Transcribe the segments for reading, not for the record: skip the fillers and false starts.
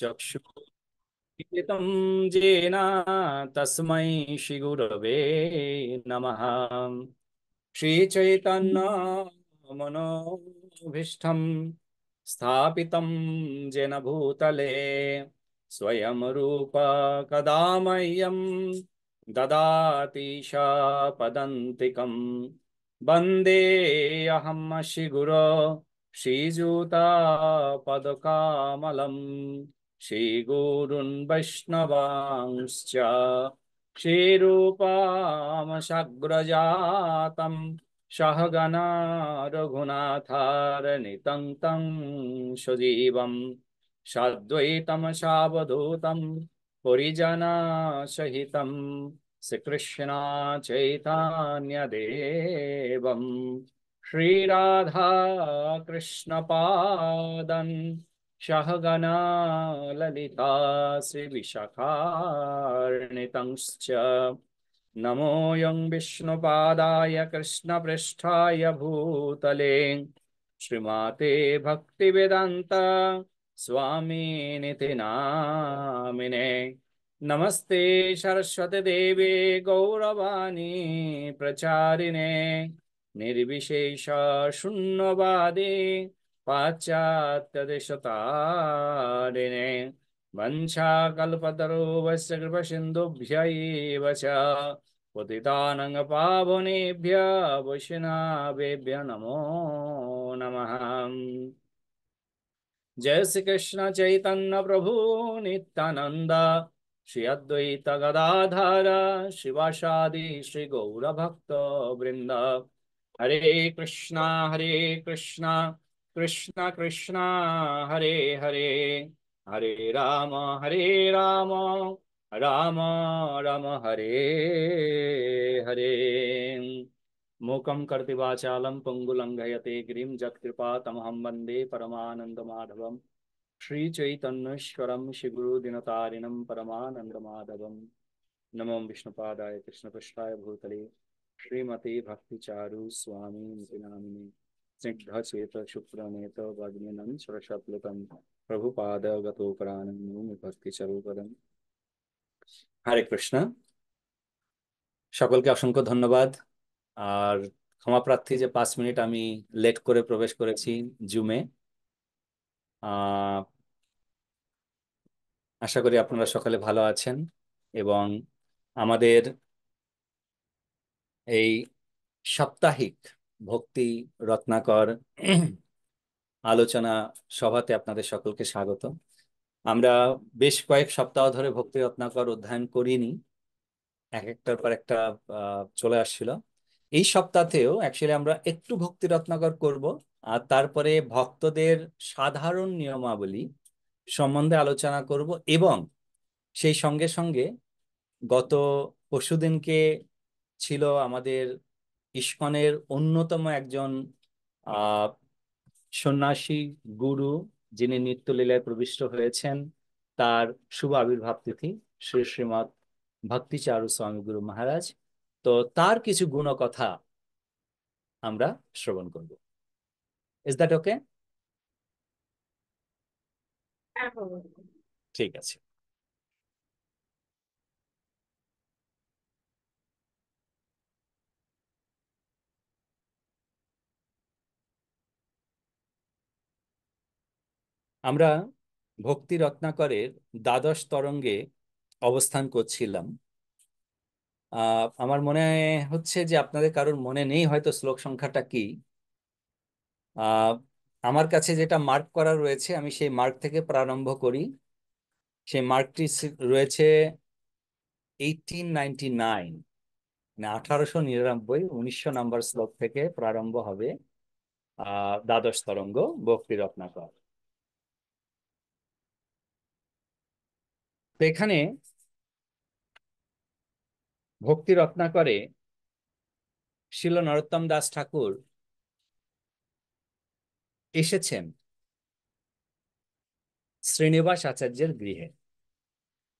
चक्षुरुन्मिलितं येन तस्मै श्रीगुरवे नमः। श्रीचैतन्यमनोभीष्टं स्थापितं येन भूतले स्वयं रूप कदा मह्यं ददाति शापदन्तिकं वन्देऽहं श्रीगुरो श्रीयुतापदकमलं श्रीगुरून् वैष्णवांश्च क्षीरूपामशग्रजातं सहगणा रघुनाथारनितं तं सजीवं साद्वैतं सावधूतं परिजनसहितं श्रीकृष्ण चैतन्यदेवं श्रीराधा कृष्णपादं सहगणा ललिता श्रीविशाखान्वितंश्च नमोऽयं विष्णुपादाय कृष्णपृष्ठाय भूतले श्रीमते भक्तिवेदान्त स्वामिनिति नामिने। नमस्ते सरस्वती देवे गौरवाणी प्रचारिणे निर्विशेष शून्यवादे पाश्चात्यदेशतारिणे वंशाकल्पतरुभ्यश्च कृपासिन्धुभ्यैव च पतितानां पावनेभ्यः वैष्णवेभ्यः नमो नमः। जय श्री कृष्ण चैतन्य प्रभु नित्यानंद श्री अद्वैत गदाधर शिवासादि श्री गौर भक्त वृंद। हरे कृष्णा कृष्णा कृष्णा हरे हरे, हरे राम राम राम हरे हरे। मूकं करोति वाचालं पंगुलंघयते गिरिं यत्कृपातमहं वन्दे परमानन्दमाधवं श्रीचैतन्येश्वरं श्रीगुरुदिनतारिणं परमानन्दमाधवं। नमो विष्णुपादाय कृष्णपृष्ठाय भूतले श्रीमते भक्तिचारु स्वामी नामिने स्निग्धचेत शुक्रनेत वग्निनं सरसप्लुतं प्रभुपादगतोपराणं नौमि भक्तिचरूपदम्। हरे कृष्ण। সকলকে অসংখ্য ধন্যবাদ। আর ক্ষমা প্রার্থী যে 5 মিনিট আমি লেট করে প্রবেশ করেছি জুমে। আশা করি আপনারা সকলে ভালো আছেন এবং আমাদের এই সাপ্তাহিক ভক্তি রত্নাকর আলোচনা সভাতে আপনাদের সকলকে স্বাগত। আমরা বেশ কয়েক সপ্তাহ ধরে ভক্তি রত্নাকর অধ্যয়ন করিনি, এক একটার পর একটা চলে আসছিল। এই সপ্তাহেও অ্যাকচুয়ালি আমরা একটু ভক্তি রত্নাকর করব, আর তারপরে ভক্তদের সাধারণ নিয়মাবলী সম্বন্ধে আলোচনা করব এবং সেই সঙ্গে সঙ্গে গত পরশুদিনকে ছিল আমাদের ইস্কনের অন্যতম একজন আহ সন্ন্যাসী গুরু, যিনি নিত্যলীলায় প্রবিষ্ট হয়েছেন, তার শুভ আবির্ভাব তিথি শ্রী শ্রীমৎ ভক্তিচারু স্বামী গুরু মহারাজ। তো তার কিছু গুণকথা আমরা শ্রবণ করব। Is that okay? ঠিক আছে। আমরা ভক্তি রত্নাকরের দ্বাদশ তরঙ্গে অবস্থান করছিলাম। আমার মনে হচ্ছে যে আপনাদের কারোর মনে নেই হয়তো শ্লোক সংখ্যাটা কি। আহ আমার কাছে যেটা মার্ক করা রয়েছে আমি সেই মার্ক থেকে প্রারম্ভ করি। সেই মার্কটি রয়েছে 1899, মানে 1899, 1900 নাম্বার শ্লোক থেকে প্রারম্ভ হবে দ্বাদশ তরঙ্গ ভক্তি রত্নাকর। তো এখানে ভক্তি রত্নাকরে শিল নরোত্তম দাস ঠাকুর এসেছেন শ্রীনিবাস আচার্যের গৃহে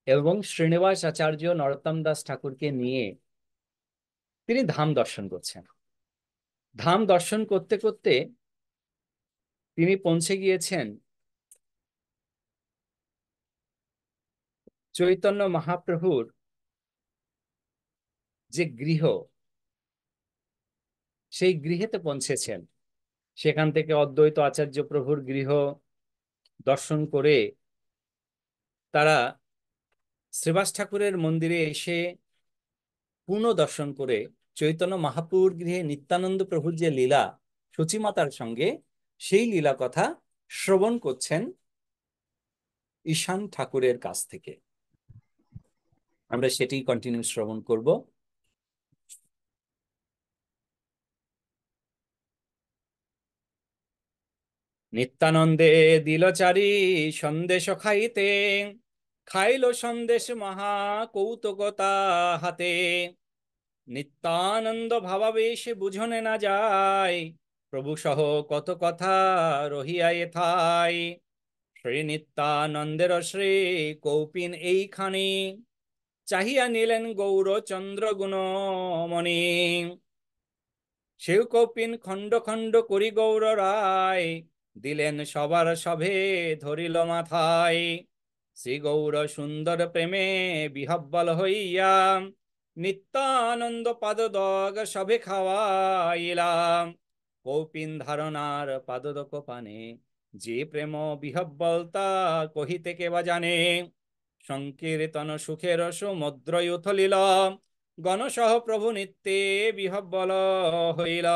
এবং শ্রীনিবাস আচার্য নরোত্তম দাস ঠাকুরকে নিয়ে তিনি ধাম দর্শন করছেন। ধাম দর্শন করতে করতে তিনি পৌঁছে গিয়েছেন চৈতন্য মহাপ্রভুর যে গৃহ, সেই গৃহেতে পৌঁছেছেন। সেখান থেকে অদ্বৈত আচার্য প্রভুর গৃহ দর্শন করে তারা শ্রীবাস ঠাকুরের মন্দিরে এসে পুনঃ দর্শন করে চৈতন্য মহাপ্রভুর গৃহে নিত্যানন্দ প্রভুর যে লীলা সচিমাতার সঙ্গে, সেই লীলা কথা শ্রবণ করছেন ঈশান ঠাকুরের কাছ থেকে। আমরা সেটি কন্টিনিউ শ্রবণ করব। নিত্যানন্দে দিল চারি সন্দেশ খাইতে, খাইল সন্দেশ মহা কৌতুকতা হাতে। নিত্যানন্দ ভাবাবেশে বুঝনে না যায়, প্রভু সহ কত কথা রহিয়া এথায়। শ্রী নিত্যানন্দের শ্রী কৌপিন এইখানে, চাহিয়া নিলেন গৌর চন্দ্র গুণমণি। সেও কৌপিন খণ্ড খণ্ড করি গৌর রায়, দিলেন সবার সভে ধরিল মাথায়। শ্রী গৌর সুন্দর প্রেমে বিহব্বল হইয়া, নিত্যানন্দ পাদদগ সভে খাওয়াইলাম। কৌপিন ধারণার পাদদক পানে, যে প্রেম বিহব্বল তা কহিতে কে বা জানে। সংকীর্তন সুখের সমুদ্র উথলিল, গণসহ প্রভু নিত্যে বিহব্বল হইল।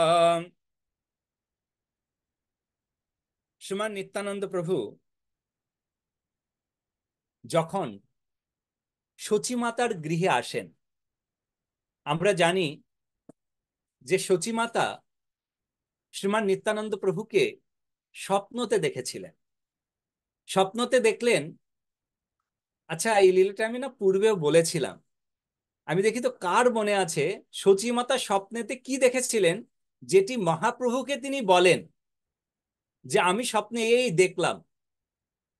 শ্রীমান নিত্যানন্দ প্রভু যখন সচিমাতার গৃহে আসেন, আমরা জানি যে সচিমাতা শ্রীমান নিত্যানন্দ প্রভুকে স্বপ্নতে দেখেছিলেন। স্বপ্নতে দেখলেন, আচ্ছা এই লীলাটা আমি না পূর্বেও বলেছিলাম, আমি দেখি তো কার মনে আছে সচিমাতা স্বপ্নেতে কি দেখেছিলেন, যেটি মহাপ্রভুকে তিনি বলেন যে আমি স্বপ্নে এই দেখলাম।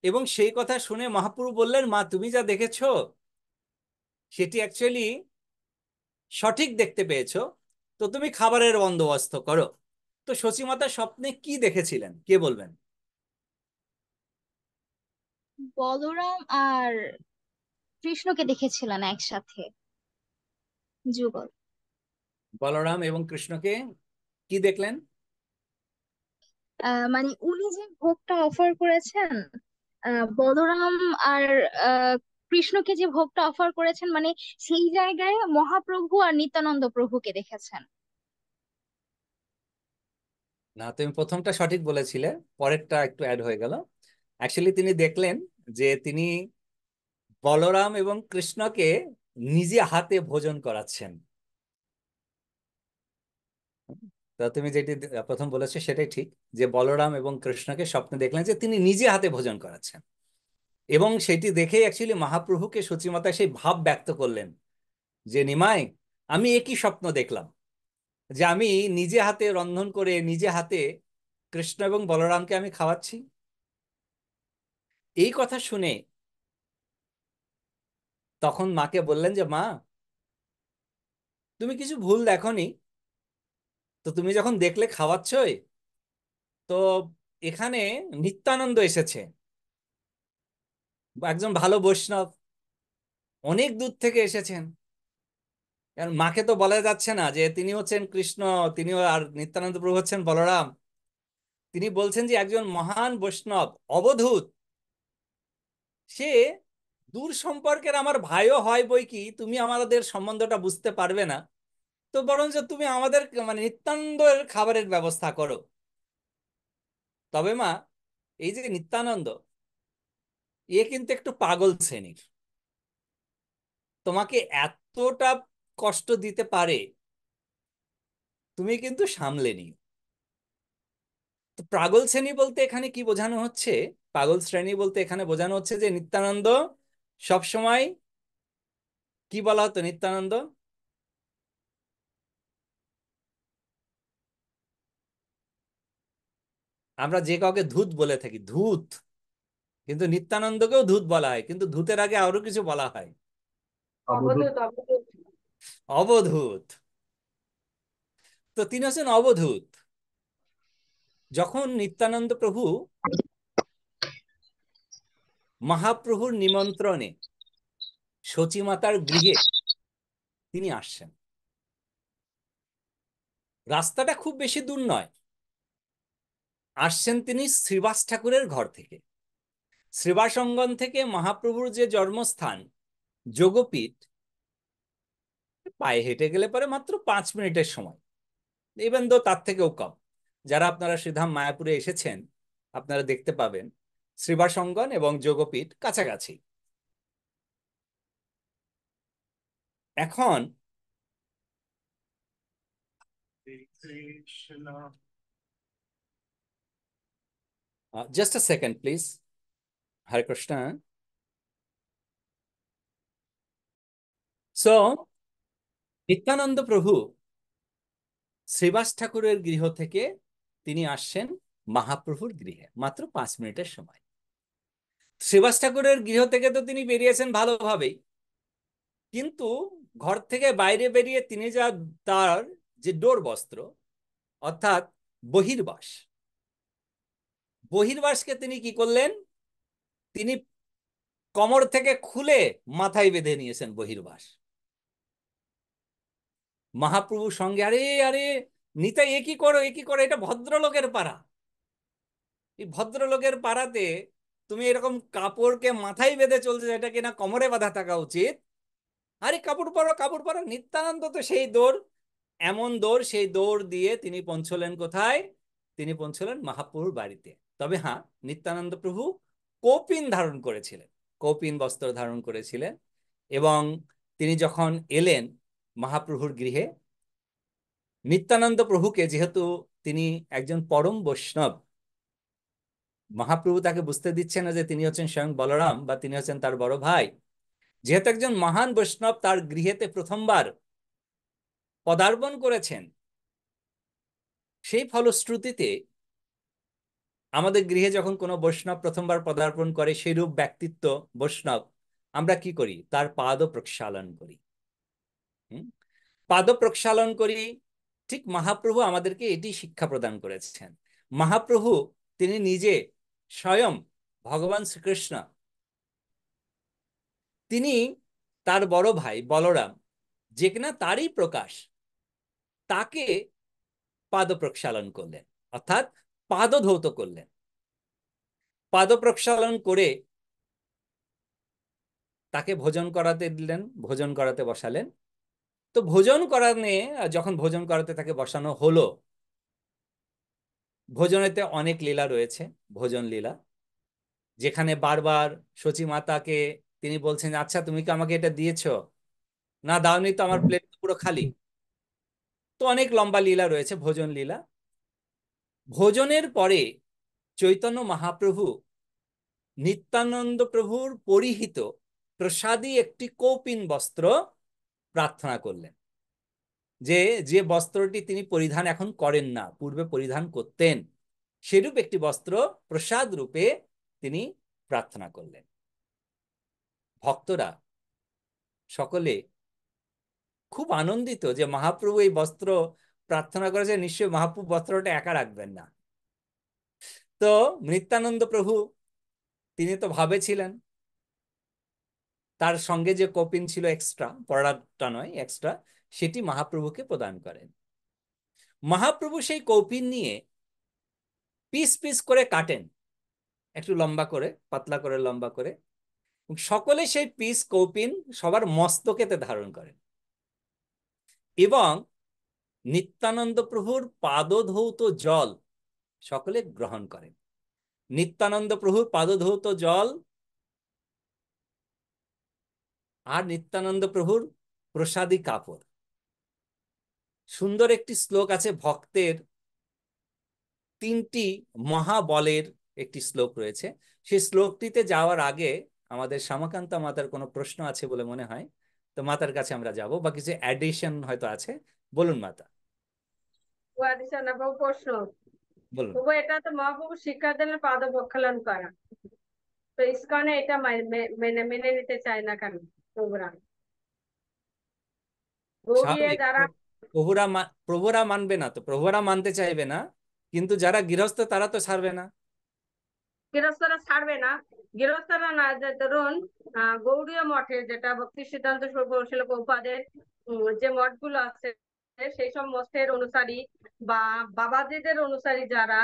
এবং সেই কথা শুনে মহাপ্রভু বললেন, মা তুমি যা দেখেছো সেটি অ্যাকচুয়ালি সঠিক দেখতে পেয়েছো, তো তুমি খাবারের বন্দোবস্ত করো। তো সচিমাতা স্বপ্নে কি দেখেছিলেন, কে বলবেন? বলরাম আর কৃষ্ণকে দেখেছিলেন একসাথে, যুগল। বলরাম এবং কৃষ্ণকে কি দেখলেন? মানে উনি যে ভোগটা অফার করেছেন, বলরাম আর কৃষ্ণকে যে ভোগটা অফার করেছেন, মানে সেই জায়গায় মহাপ্রভু আর নিত্যানন্দ প্রভুকে দেখেছেন। না, তুমি প্রথমটা সঠিক বলেছিলে, পরেরটা একটু অ্যাড হয়ে গেল। অ্যাকচুয়ালি তিনি দেখলেন যে তিনি বলরাম এবং কৃষ্ণকে নিজে হাতে ভোজন করাচ্ছেন। তা তুমি যেটি প্রথম বলেছো সেটাই ঠিক, যে বলরাম এবং কৃষ্ণকে স্বপ্নে দেখলেন যে তিনি নিজে হাতে ভোজন করাচ্ছেন। এবং সেটি দেখেই অ্যাকচুয়ালি মহাপ্রভুকে সচিমাতা সেই ভাব ব্যক্ত করলেন যে নিমাই, আমি একই স্বপ্ন দেখলাম, যে আমি নিজে হাতে রন্ধন করে নিজে হাতে কৃষ্ণ এবং বলরামকে আমি খাওয়াচ্ছি। এই কথা শুনে তখন মাকে বললেন যে মা, তুমি কিছু ভুল দেখোনি। তো তুমি যখন দেখলে খাওয়াচ্ছই, তো এখানে নিত্যানন্দ এসেছে, একজন ভালো বৈষ্ণব, অনেক দূর থেকে এসেছেন। কারণ মাকে তো বলা যাচ্ছে না যে তিনি হচ্ছেন কৃষ্ণ, তিনিও আর নিত্যানন্দ প্রভু হচ্ছেন বলরাম। তিনি বলছেন যে একজন মহান বৈষ্ণব অবধূত, সে দূর সম্পর্কের আমার ভাইও হয় বই কি, তুমি আমাদের সম্বন্ধটা বুঝতে পারবে না, তো বরঞ্চ তুমি আমাদের মানে নিত্যানন্দের খাবারের ব্যবস্থা করো। তবে মা, এই যে নিত্যানন্দ, এ কিন্তু একটু পাগল শ্রেণীর, তোমাকে এতটা কষ্ট দিতে পারে, তুমি কিন্তু সামলে নিও। তো পাগল শ্রেণী বলতে এখানে কি বোঝানো হচ্ছে? পাগল শ্রেণী বলতে এখানে বোঝানো হচ্ছে যে নিত্যানন্দ সব সময়, কি বলা হতো নিত্যানন্দ, আমরা যে কাউকে ধূত বলে থাকি, ধূত, কিন্তু নিত্যানন্দকেও ধূত বলা হয়, কিন্তু ধূতের আগে আরো কিছু বলা হয়, অবধূত। অবধূত। তো তিনি হচ্ছেন অবধূত। যখন নিত্যানন্দ প্রভু মহাপ্রভুর নিমন্ত্রণে সচিমাতার গৃহে তিনি আসছেন। রাস্তাটা খুব বেশি দূর নয়। আসছেন তিনি শ্রীবাস ঠাকুরের ঘর থেকে। শ্রীবাসঙ্গন থেকে মহাপ্রভুর যে জন্মস্থান যোগপীঠ, পায়ে হেঁটে গেলে পরে মাত্র 5 মিনিটের সময়, ইভেন দো তার থেকেও কম। যারা আপনারা শ্রীধাম মায়াপুরে এসেছেন আপনারা দেখতে পাবেন শ্রীবাসঙ্গন এবং যোগপীঠ কাছাকাছি। এখন just a second please. Hare Krishna. So Nityananda Prabhu Srivas ঠাকুরের গৃহ থেকে তিনি আসছেন মহাপ্রভুর গৃহে মাত্র 5 মিনিটের সময়। শ্রীবাস ঠাকুরের গৃহ থেকে তো তিনি বেরিয়েছেন ভালোভাবেই, কিন্তু ঘর থেকে বাইরে বেরিয়ে তিনি যা তার যে ডোর বস্ত্র অর্থাৎ বহির্বাস, বহির্বাসকে তিনি কি করলেন, তিনি কোমর থেকে খুলে মাথায় বেঁধে নিয়েছেন বহির্বাস। মহাপ্রভুর সঙ্গে, আরে আরে নিতাই, এ কি করো, এ কি করো, এটা ভদ্রলোকের পাড়া। এই ভদ্রলোকের পাড়াতে তুমি এরকম কাপড়কে মাথায় বেঁধে চলছে, এটা কিনা কোমরে বাঁধা থাকা উচিত। আরে কাপড় পরো, কাপড় পরো। নিত্যানন্দ তো সেই দৌড়, এমন দৌড়, সেই দৌড় দিয়ে তিনি পৌঁছলেন কোথায়? তিনি পৌঁছলেন মহাপ্রভুর বাড়িতে। তবে হ্যাঁ, নিত্যানন্দ প্রভু কৌপিন ধারণ করেছিলেন, কৌপিন বস্ত্র ধারণ করেছিলেন। এবং তিনি যখন এলেন মহাপ্রভুর গৃহে, নিত্যানন্দ প্রভুকে, যেহেতু তিনি একজন পরম বৈষ্ণব, মহাপ্রভু তাকে বুঝতে দিচ্ছেন না যে তিনি হচ্ছেন স্বয়ং বলরাম বা তিনি হচ্ছেন তার বড় ভাই। যেহেতু একজন মহান বৈষ্ণব তার গৃহেতে প্রথমবার পদার্পণ করেছেন, সেই ফলশ্রুতিতে আমাদের গৃহে যখন কোনো বৈষ্ণব প্রথমবার পদার্পণ করে, সেইরূপ ব্যক্তিত্ব বৈষ্ণব, আমরা কি করি? তার পাদ প্রক্ষালন করি। পাদ প্রক্ষালন করি। ঠিক মহাপ্রভু আমাদেরকে এটি শিক্ষা প্রদান করেছেন। মহাপ্রভু তিনি নিজে স্বয়ং ভগবান শ্রীকৃষ্ণ, তিনি তার বড় ভাই বলরাম, যে কিনা তারই প্রকাশ, তাকে পাদ প্রক্ষালন করলেন, অর্থাৎ পাদধৌত করলেন। পাদ প্রক্ষালন করে তাকে ভোজন করাতে দিলেন, ভোজন করাতে বসালেন। তো ভোজন করানে, যখন ভোজন করাতে তাকে বসানো হলো, ভোজনেতে অনেক লীলা রয়েছে, ভোজন লীলা, যেখানে বারবার সচী মাতাকে তিনি বলছেন, আচ্ছা তুমি কি আমাকে এটা দিয়েছো? না দাওনি তো, আমার প্লেট পুরো খালি। তো অনেক লম্বা লীলা রয়েছে, ভোজন লীলা। ভোজনের পরে চৈতন্য মহাপ্রভু নিত্যানন্দ প্রভুর পরিহিত প্রসাদী একটি কৌপিন বস্ত্র প্রার্থনা করলেন, যে যে বস্ত্রটি তিনি পরিধান এখন করেন না, পূর্বে পরিধান করতেন, সেরূপ একটি বস্ত্র প্রসাদ রূপে তিনি প্রার্থনা করলেন। ভক্তরা সকলে খুব আনন্দিত যে মহাপ্রভু এই বস্ত্র প্রার্থনা করেছে, নিশ্চয়ই মহাপ্রভু বস্ত্রটা একা রাখবেন না। তো নিত্যানন্দ প্রভু তিনি তো ভাবেছিলেন, তার সঙ্গে যে কপিন ছিল এক্সট্রা, পড়াটা নয় এক্সট্রা, সেটি মহাপ্রভুকে প্রদান করেন। মহাপ্রভু সেই কৌপিন নিয়ে পিস পিস করে কাটেন, একটু লম্বা করে, পাতলা করে লম্বা করে। সকলে সেই পিস কৌপিন সবার মস্তকেতে ধারণ করেন এবং নিত্যানন্দ প্রভুর পাদধৌত জল সকলে গ্রহণ করেন। নিত্যানন্দ প্রভুর পাদধৌত জল আর নিত্যানন্দ প্রভুর প্রসাদী কাপড়। সুন্দর একটি শ্লোক আছে, ভক্তের 3টি মহাবলের একটি শ্লোক রয়েছে। সেই শ্লোকটিতে যাওয়ার আগে আমাদের শ্যামাকান্তা মাতার কোনো প্রশ্ন আছে বলে মনে হয়, তো মাতার কাছে আমরা যাব, বা কিছু অ্যাডিশন হয়তো আছে। বলুন মাতা, না বাবু, প্রশ্ন। বলুন। তবু এটা তো মহাপ্রভু শিক্ষা দিলেন পাদ প্রক্ষালন করা, তো ইসকনে এটা মেনে মেনে নিতে চায় না কেন প্রভুরা? গৌড়িয়ে স্বাভাবিক, যারা প্রভুরা মানবে না, তো প্রভুরা মানতে চাইবে না, কিন্তু যারা গৃহস্থ তারা তো ছাড়বে না। গৃহস্থরা ছাড়বে না। গৃহস্থরা না, যে ধরুন গৌড়ীয় মঠে, যেটা ভক্তি সিদ্ধান্ত শিল প্রভুপাদের যে মঠগুলো আছে, সেই সব মঠের অনুসারী বা বাবাজিদের অনুসারী যারা,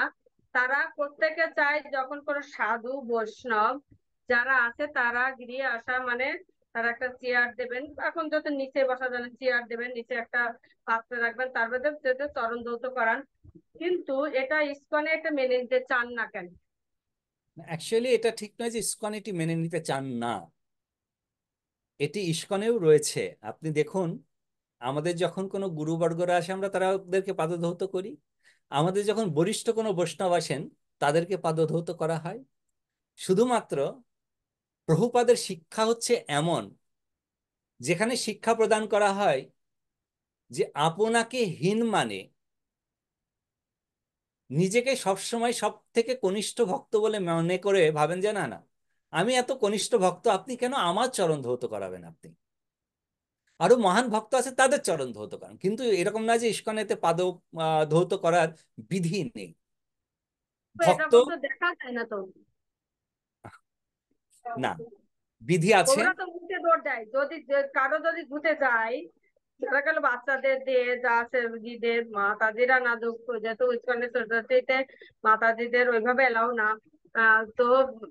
তারা প্রত্যেকে চায় যখন কোনো সাধু বৈষ্ণব যারা আছে তারা গৃহে আসা মানে তারা একটা চেয়ার দেবেন, এখন যত নিচে বসা যায় না, চেয়ার দেবেন, নিচে একটা পাত্র রাখবেন, তার মধ্যে চরণ ধৌত করান। কিন্তু এটা ইসকনে এটা মেনে নিতে চান না কেন? অ্যাকচুয়ালি এটা ঠিক নয় যে ইসকন এটি মেনে নিতে চান না, এটি ইসকনেও রয়েছে। আপনি দেখুন, আমাদের যখন কোনো গুরুবর্গরা আসে আমরা তাদেরকে পাদধৌত করি, আমাদের যখন বরিষ্ঠ কোনো বৈষ্ণব আসেন তাদেরকে পাদধৌত করা হয়। শুধুমাত্র প্রভুপাদের শিক্ষা হচ্ছে এমন, যেখানে শিক্ষা প্রদান করা হয় যে আপনাকে হীন মানে নিজেকে সবসময় সব থেকে কনিষ্ঠ ভক্ত বলে মনে করে ভাবেন যে না না, আমি এত কনিষ্ঠ ভক্ত, আপনি কেন আমার চরণ ধৌত করাবেন? আপনি আরো মহান ভক্ত আছে, তাদের চরণ ধৌত করেন। কিন্তু এরকম না যে ইস্কনেতে পাদ ধৌত করার বিধি নেই। তো ভক্ত, এরকম তো দেখা যায় না তো। না, বিধি আছে। ওরা তো উঠে দৌড় দেয়, যদি কারো যদি ঘুরতে যায়, দেখা গেল বাচ্চাদের দিয়ে যা আছে দিদের মাতাজিরা না দুঃখ, যেহেতু ইসকনের সোসাইটিতে মাতাজিদের ওইভাবে এলাও না, তো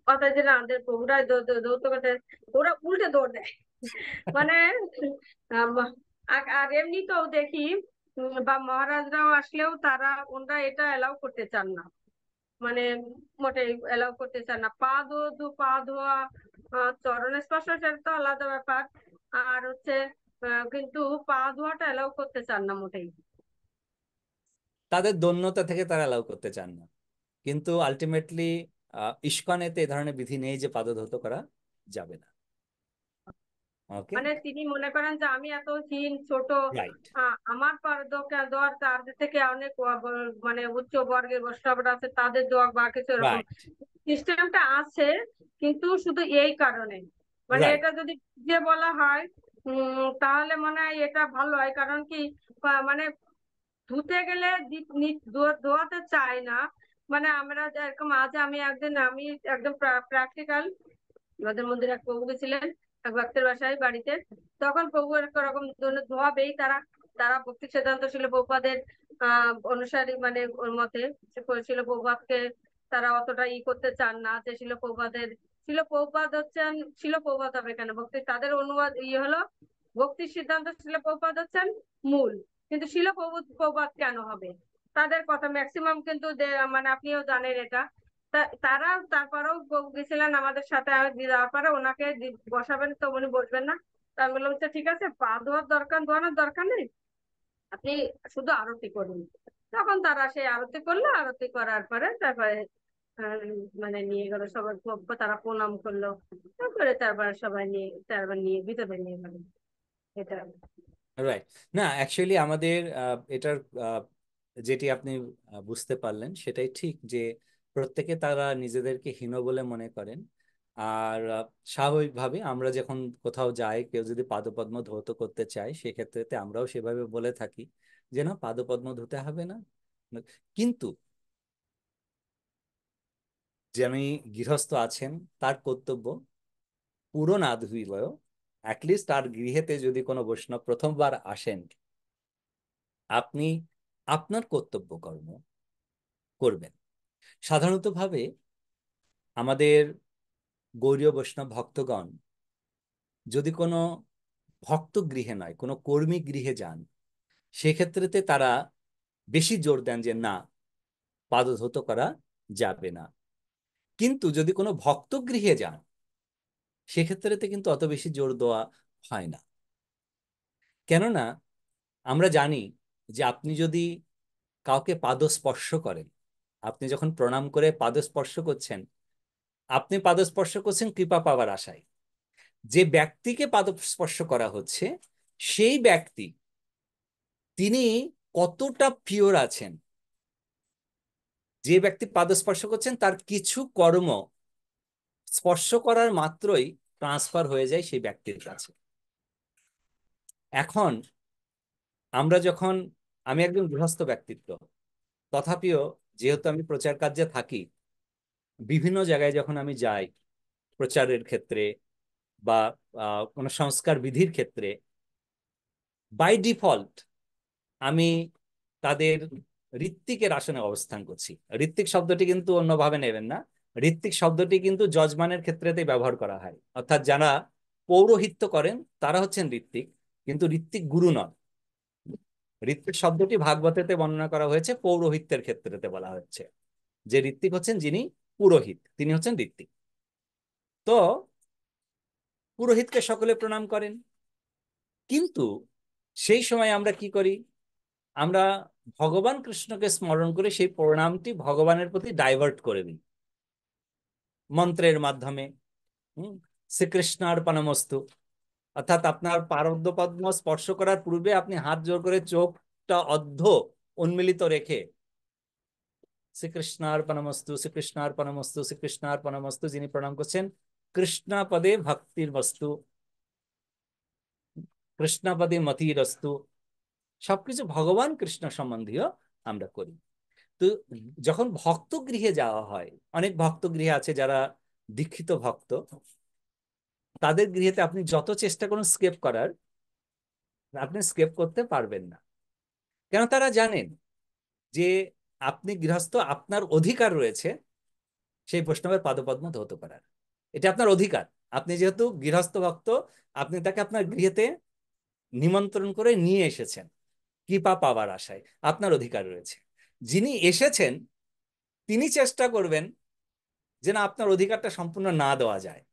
মাতাজিরা আমাদের প্রভুরা দৌড় করতে, ওরা উল্টে দৌড় দেয়। মানে আম, আর এমনিতেও দেখি বা মহারাজরাও আসলেও ওনারা এটা এলাও করতে চান না, মানে মোটেই এলাও করতে চান না। পা ধোয়া, চরণ স্পর্শ সেটা তো আলাদা ব্যাপার। আর হচ্ছে কিন্তু পা ধোয়াটা এলাও করতে চান না মোটেই। তাদের দৈন্যতা থেকে তারা অ্যালাউ করতে চান না। কিন্তু আলটিমেটলি ইস্কনেতে এই ধরনের বিধি নেই যে পাদ ধৌত করা যাবে না। ওকে, মানে তিনি মনে করেন যে আমি এত হীন ছোট, রাইট, আমার দোয়ার তাদের থেকে অনেক মানে উচ্চ বর্গের বৈষ্ণবরা আছে, তাদের দোয়া বা কিছু এরকম রাইট, সিস্টেমটা আছে। কিন্তু শুধু এই কারণে, মানে রাইট। এটা যদি যে বলা হয় তাহলে মনে হয় এটা ভালো হয়। কারণ কি, মানে ধুতে গেলে ধোয়াতে চাই না। মানে আমরা যেরকম আজ আমি একদম প্র্যাকটিক্যাল, আমাদের মন্দিরে এক প্রভু গেছিলেন এক ভক্তের বাসায় বাড়িতে, তখন প্রভু এরকম ধোয়াবেই তারা। তারা ভক্তি সিদ্ধান্ত ছিল প্রভুপাদের অনুসারী, মানে ওর মতে ছিল প্রভুপাদকে তারা অতটা করতে চান না, যে ছিল প্রভুপাদ হচ্ছেন, ছিল প্রভুপাদ হবে কেন, ভক্তি তাদের অনুবাদ হলো ভক্তি সিদ্ধান্ত ছিল প্রভুপাদ হচ্ছেন মূল, কিন্তু ছিল প্রভুপাদ কেন হবে, তাদের কথা ম্যাক্সিমাম কিন্তু মানে আপনিও জানেন এটা। তারা তারপরেও গেছিলেন আমাদের সাথে, যাওয়ার পরে ওনাকে বসাবেন তো উনি বসবেন না। তা আমি বললাম, "আচ্ছা, ঠিক আছে, পা ধোয়ানোর দরকার নেই, আপনি শুধু আরতি করুন।" তখন তারা সেই আরতি করলো, আরতি করার পরে তারপরে আহ, মানে নিয়ে গেল সবাই, তারা প্রণাম করলো, তারপরে তারপর নিয়ে ভিতরে নিয়ে গেল। এটা রাইট। না, অ্যাকচুয়ালি আমাদের এটার যেটি আপনি বুঝতে পারলেন সেটাই ঠিক, যে প্রত্যেকে তারা নিজেদেরকে হীন বলে মনে করেন। আর স্বাভাবিকভাবে আমরা যখন কোথাও যাই, কেউ যদি পাদপদ্ম ধৌত করতে চায় সেক্ষেত্রে আমরাও সেভাবে বলে থাকি যে না, পাদপদ্ম ধুতে হবে না। কিন্তু যিনি গৃহস্থ আছেন তার কর্তব্য পুরো না ধুইলেও অ্যাটলিস্ট তার গৃহেতে যদি কোনো বৈষ্ণব প্রথমবার আসেন, আপনি আপনার কর্তব্য কর্ম করবেন। সাধারণতভাবে আমাদের গৌড়ীয় বৈষ্ণব ভক্তগণ যদি কোনো ভক্ত গৃহে নয়, কোনো কর্মী গৃহে যান, সেক্ষেত্রেতে তারা বেশি জোর দেন যে না, পাদধৌত করা যাবে না। কিন্তু যদি কোনো ভক্ত গৃহে যান, সেক্ষেত্রেতে কিন্তু অত বেশি জোর দেওয়া হয় না। কেননা আমরা জানি যে আপনি যদি কাউকে পাদস্পর্শ করেন, আপনি যখন প্রণাম করে পাদস্পর্শ করছেন, আপনি পাদস্পর্শ করছেন কৃপা পাওয়ার আশায়। যে ব্যক্তিকে পাদস্পর্শ করা হচ্ছে সেই ব্যক্তি, তিনি কতটা পিওর আছেন, যে ব্যক্তি পাদস্পর্শ করছেন তার কিছু কর্ম স্পর্শ করার মাত্রই ট্রান্সফার হয়ে যায় সেই ব্যক্তির কাছে। এখন আমরা যখন, আমি একজন গৃহস্থ ব্যক্তিত্ব, তথাপিও যেহেতু আমি প্রচার কার্যে থাকি, বিভিন্ন জায়গায় যখন আমি যাই প্রচারের ক্ষেত্রে বা কোনো সংস্কার বিধির ক্ষেত্রে, বাই ডিফল্ট আমি তাদের ঋত্বিকের আসনে অবস্থান করছি। ঋত্বিক শব্দটি কিন্তু অন্যভাবে নেবেন না। ঋত্বিক শব্দটি কিন্তু যজমানের ক্ষেত্রেতেই ব্যবহার করা হয়, অর্থাৎ যারা পৌরোহিত্য করেন তারা হচ্ছেন ঋত্বিক, কিন্তু ঋত্বিক গুরু নন। ঋত্বিক শব্দটি ভাগবতেতে বর্ণনা করা হয়েছে, পৌরোহিত্যের ক্ষেত্রেতে বলা হচ্ছে যে ঋত্বিক হচ্ছেন যিনি পুরোহিত, তিনি হচ্ছেন ঋত্বিক। তো পুরোহিতকে সকলে প্রণাম করেন, কিন্তু সেই সময় আমরা কি করি? আমরা ভগবান কৃষ্ণকে স্মরণ করে সেই প্রণামটি ভগবানের প্রতি ডাইভার্ট করে দিই মন্ত্রের মাধ্যমে। শ্রীকৃষ্ণার্পণমস্তু, অর্থাৎ আপনার পারদ্য পদ্ম স্পর্শ করার পূর্বে আপনি হাত জোর করে চোখটা অর্ধ উন্মিলিত রেখে শ্রীকৃষ্ণার্পণমস্তু, শ্রীকৃষ্ণার্পণমস্তু, শ্রীকৃষ্ণার্পণমস্তু, যিনি প্রণাম করছেন কৃষ্ণপদে ভক্তির বস্তু, কৃষ্ণপদে মতিরস্তু, সবকিছু ভগবান কৃষ্ণ সম্বন্ধীয় আমরা করি। তো যখন ভক্ত গৃহে যাওয়া হয়, অনেক ভক্ত গৃহে আছে যারা দীক্ষিত ভক্ত, তাদের গৃহেতে আপনি যত চেষ্টা করুন স্কেপ করার, আপনি স্কেপ করতে পারবেন না। কেন? তারা জানেন যে আপনি গৃহস্থ, আপনার অধিকার রয়েছে সেই বৈষ্ণবের পাদপদ্ম ধৌত করার। এটা আপনার অধিকার। আপনি যেহেতু গৃহস্থ ভক্ত, আপনি তাকে আপনার গৃহেতে নিমন্ত্রণ করে নিয়ে এসেছেন কৃপা পাওয়ার আশায়, আপনার অধিকার রয়েছে। যিনি এসেছেন তিনি চেষ্টা করবেন যে না, আপনার অধিকারটা সম্পূর্ণ না দেওয়া যায়,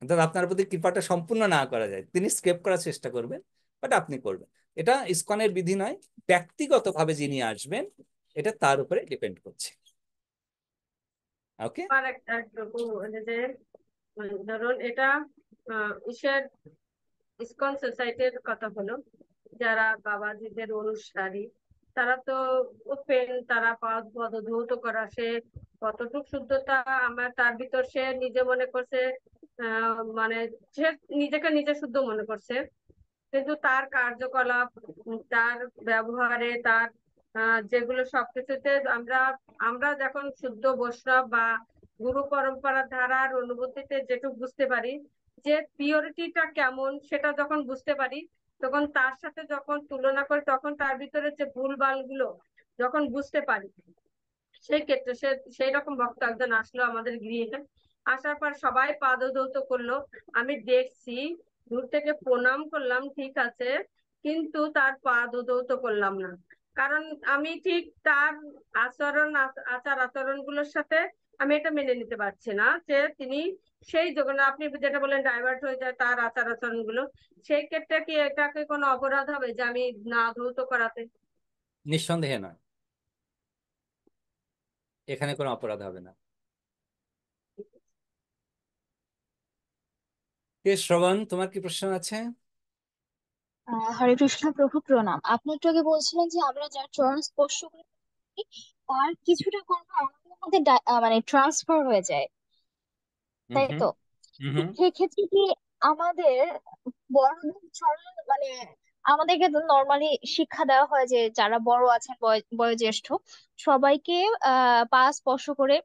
অর্থাৎ আপনার প্রতি কৃপাটা সম্পূর্ণ না করা যায়, তিনি স্কেপ করার চেষ্টা করবেন, বাট আপনি করবেন। এটা ইসকনের বিধি নয়, ব্যক্তিগতভাবে যিনি আসবেন এটা তার উপরে ডিপেন্ড করছে। ওকে। আর একটু যে ধরুন এটা ইসের ইসকন সোসাইটির কথা হলো, যারা বাবাজিদের অনুসারী তারা তো ওপেন, তারা পদধৌত করা, সে কতটুক শুদ্ধতা আমার তার ভিতর সে নিজে মনে করছে, মানে সে নিজেকে নিজে শুদ্ধ মনে করছে, কিন্তু তার কার্যকলাপ, তার ব্যবহারে, তার যেগুলো সবকিছুতে আমরা আমরা যখন শুদ্ধ বৈষ্ণব বা গুরু পরম্পরার ধারার অনুভূতিতে যেটুকু বুঝতে পারি যে পিওরিটিটা কেমন, সেটা যখন বুঝতে পারি, তখন তার সাথে যখন তুলনা করি তখন তার ভিতরে যে ভুলভাল গুলো যখন বুঝতে পারি, সেই ক্ষেত্রে সেই রকম ভক্ত একজন আসলো আমাদের গৃহে। আসার পর সবাই পাদধৌত করলো, আমি দেখছি, দূর থেকে প্রণাম করলাম ঠিক আছে, কিন্তু তার পাদধৌত করলাম না, কারণ আমি ঠিক তার আচার আচরণ গুলোর সাথে আমি এটা মেনে নিতে পারছি না যে তিনি সেই যখন আপনি যেটা বলেন ডাইভার্ট হয়ে যায় তার আচার আচরণ গুলো, সেই ক্ষেত্রে কি এটাকে কোনো অপরাধ হবে যে আমি না ধৌত করাতে? নিঃসন্দেহে নয়, এখানে কোনো অপরাধ হবে না। শ্রবণ, তোমার কি প্রশ্ন আছে? হরে কৃষ্ণ প্রভু প্রণাম। আপনি একটু আগে বলছিলেন যে আমরা যার চরণ স্পর্শ করি তার কিছুটা কর্ম আমাদের মধ্যে মানে ট্রান্সফার হয়ে যায়, হুম তাই হুম তো? তো হুম সেক্ষেত্রে কি আমাদের বড়দের চরণ মানে আমাদেরকে তো নর্মালি শিক্ষা দেওয়া হয় যে যারা বড় আছেন বয়োজ্যেষ্ঠ সবাইকে পা স্পর্শ করে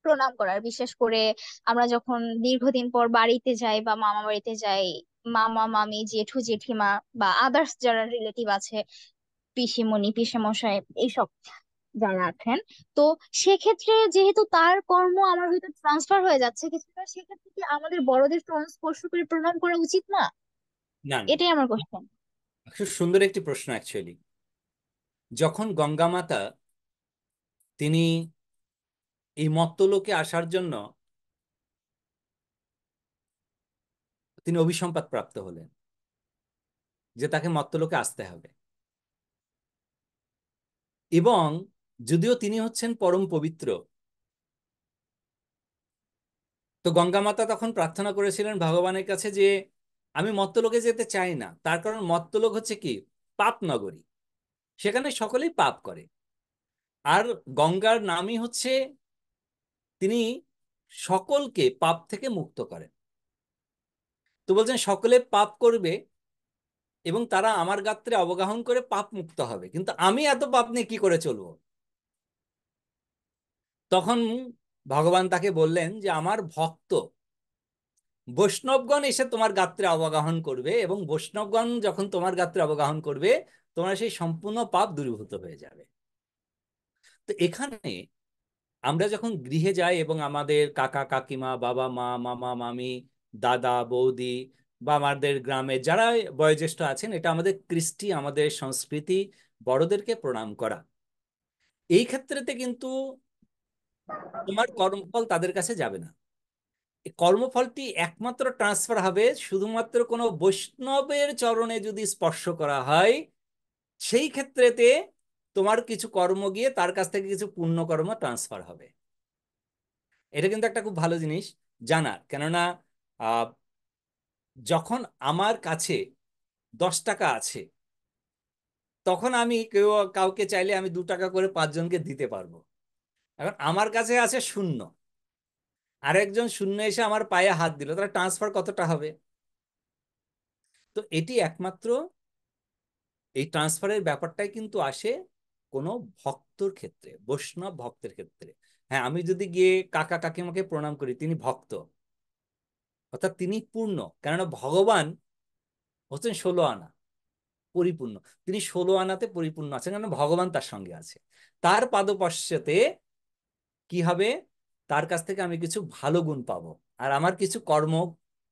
প্রণাম করার, বিশেষ করে আমরা যখন দীর্ঘদিন পর বাড়িতে যাই বা মামা বাড়িতে যাই, মামা মামি জেঠু জেঠিমা বা আদার্স যারা রিলেটিভ আছে, পিসিমণি পিসেমশাই এইসব যারা আছেন, তো সেক্ষেত্রে যেহেতু তার কর্ম আমার ভিতর ট্রান্সফার হয়ে যাচ্ছে কিছুটা, সেক্ষেত্রে কি আমাদের বড়দের চরণ স্পর্শ করে প্রণাম করা উচিত না? না না, এটাই আমার কোশ্চেন। খুব সুন্দর একটি প্রশ্ন অ্যাকচুয়ালি। যখন গঙ্গা মাতা তিনি এই মর্ত্যলোকে আসার জন্য তিনি অভিসম্পাত প্রাপ্ত হলেন যে তাকে মর্ত্যলোকে আসতে হবে, এবং যদিও তিনি হচ্ছেন পরম পবিত্র, তো গঙ্গা মাতা তখন প্রার্থনা করেছিলেন ভগবানের কাছে যে আমি মর্ত্যলোকে যেতে চাই না, তার কারণ মর্ত্যলোক হচ্ছে কি পাপ নগরী, সেখানে সকলেই পাপ করে। আর গঙ্গার নামই হচ্ছে তিনি সকলকে পাপ থেকে মুক্ত করেন। তো বলছেন সকলে পাপ করবে এবং তারা আমার গাত্রে অবগাহন করে পাপ মুক্ত হবে, কিন্তু আমি এত পাপ নিয়ে কি করে চলবো? তখন ভগবান তাকে বললেন যে আমার ভক্ত বৈষ্ণবগণ এসে তোমার গাত্রে অবগাহন করবে, এবং বৈষ্ণবগণ যখন তোমার গাত্রে অবগাহন করবে তোমার সেই সম্পূর্ণ পাপ দূরীভূত হয়ে যাবে। তো এখানে আমরা যখন গৃহে যাই এবং আমাদের কাকা কাকিমা, বাবা মা, মামা মামি, দাদা বৌদি বা আমাদের গ্রামে যারা বয়োজ্যেষ্ঠ আছেন, এটা আমাদের কৃষ্টি, আমাদের সংস্কৃতি বড়দেরকে প্রণাম করা। এই ক্ষেত্রেতে কিন্তু তোমার কর্মফল তাদের কাছে যাবে না। এই কর্মফলটি একমাত্র ট্রান্সফার হবে শুধুমাত্র কোনো বৈষ্ণবের চরণে যদি স্পর্শ করা হয়, সেই ক্ষেত্রেতে তোমার কিছু কর্ম গিয়ে তার কাছ থেকে কিছু পুণ্যকর্ম ট্রান্সফার হবে। এটা কিন্তু একটা খুব ভালো জিনিস জানার, কেননা আহ, যখন আমার কাছে 10 টাকা আছে, তখন আমি কাউকে চাইলে আমি 2 টাকা করে 5 জনকে দিতে পারবো। এখন আমার কাছে আছে শূন্য, আরেকজন শূন্য এসে আমার পায়ে হাত দিল, তাহলে ট্রান্সফার কতটা হবে? তো এটি একমাত্র এই ট্রান্সফারের ব্যাপারটাই কিন্তু আসে কোনো ভক্তর ক্ষেত্রে, বৈষ্ণব ভক্তের ক্ষেত্রে। হ্যাঁ, আমি যদি গিয়ে কাকা কাকিমাকে প্রণাম করি, তিনি ভক্ত, অর্থাৎ তিনি পূর্ণ, কেননা ভগবান হচ্ছেন 16 আনা পরিপূর্ণ। তিনি 16 আনাতে পরিপূর্ণ আছেন, কারণ ভগবান তার সঙ্গে আছে। তার পাদপশ্চাতে কি হবে? তার কাছ থেকে আমি কিছু ভালো গুণ পাবো, আর আমার কিছু কর্ম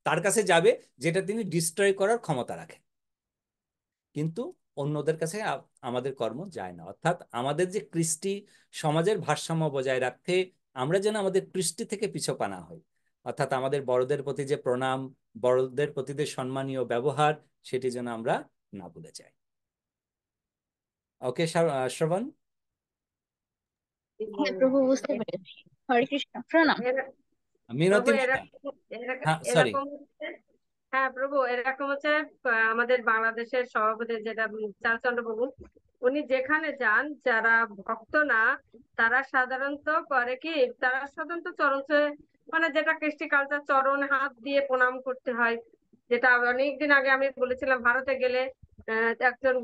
তার কাছে যাবে যেটা তিনি ডিস্ট্রয় করার ক্ষমতা রাখেন। কিন্তু অন্যদের কাছে আমাদের কর্ম যায় না। অর্থাৎ আমাদের যে কৃষ্টি, সমাজের ভারসাম্য বজায় রাখতে আমরা যেন আমাদের কৃষ্টি থেকে পিছপা না হই। অর্থাৎ আমাদের বড়দের প্রতি যে প্রণাম, বড়দের প্রতি যে সম্মানীয় ব্যবহার, সেটি যেন আমরা না ভুলে যাই। ওকে শ্রবণ। হ্যাঁ প্রভু, বুঝতে পেরেছি। হরে কৃষ্ণ, প্রণাম। এরা- প্রভু মিনতি মাতা। এরকম এরকম হ্যাঁ, সরি। এরকম হচ্ছে। হ্যাঁ প্রভু, এরকম হচ্ছে। আমাদের বাংলাদেশের সভাপতি যেটা চারচন্দ্র প্রভু, উনি যেখানে যান, যারা ভক্ত না তারা সাধারণত করে কি, তারা সাধারণত চরণ মানে যেটা কৃষ্টি কালচার, চরণ হাত দিয়ে প্রণাম করতে হয়। যেটা অনেকদিন আগে আমি বলেছিলাম, ভারতে গেলে একজন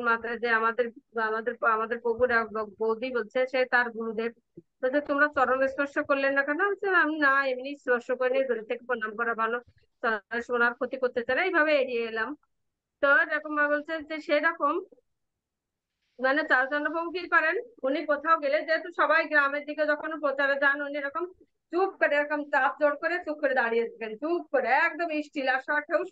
মাতা, যে আমাদের আমাদের আমাদের প্রভুর এক বৌদি বলছে, সে তার গুরুদেব বলছে, তোমরা চরণ স্পর্শ করলেন না কেন? বলছে, আমি না, এমনি স্পর্শ করিনি, দূর থেকে প্রণাম করা ভালো, সোনার ক্ষতি করতে চাই না, এইভাবে এড়িয়ে এলাম। তো এরকম ভাবে বলছে যে সেরকম মানে চারুচন্দ্র বাবু কি করেন, উনি কোথাও গেলে, যেহেতু সবাই গ্রামের দিকে যখন প্রচারে যান, উনি এরকম চুপ করে, এরকম চাপ জোর করে চুপ করে দাঁড়িয়ে থাকেন, চুপ করে একদম স্টিল, আর সব ঠুস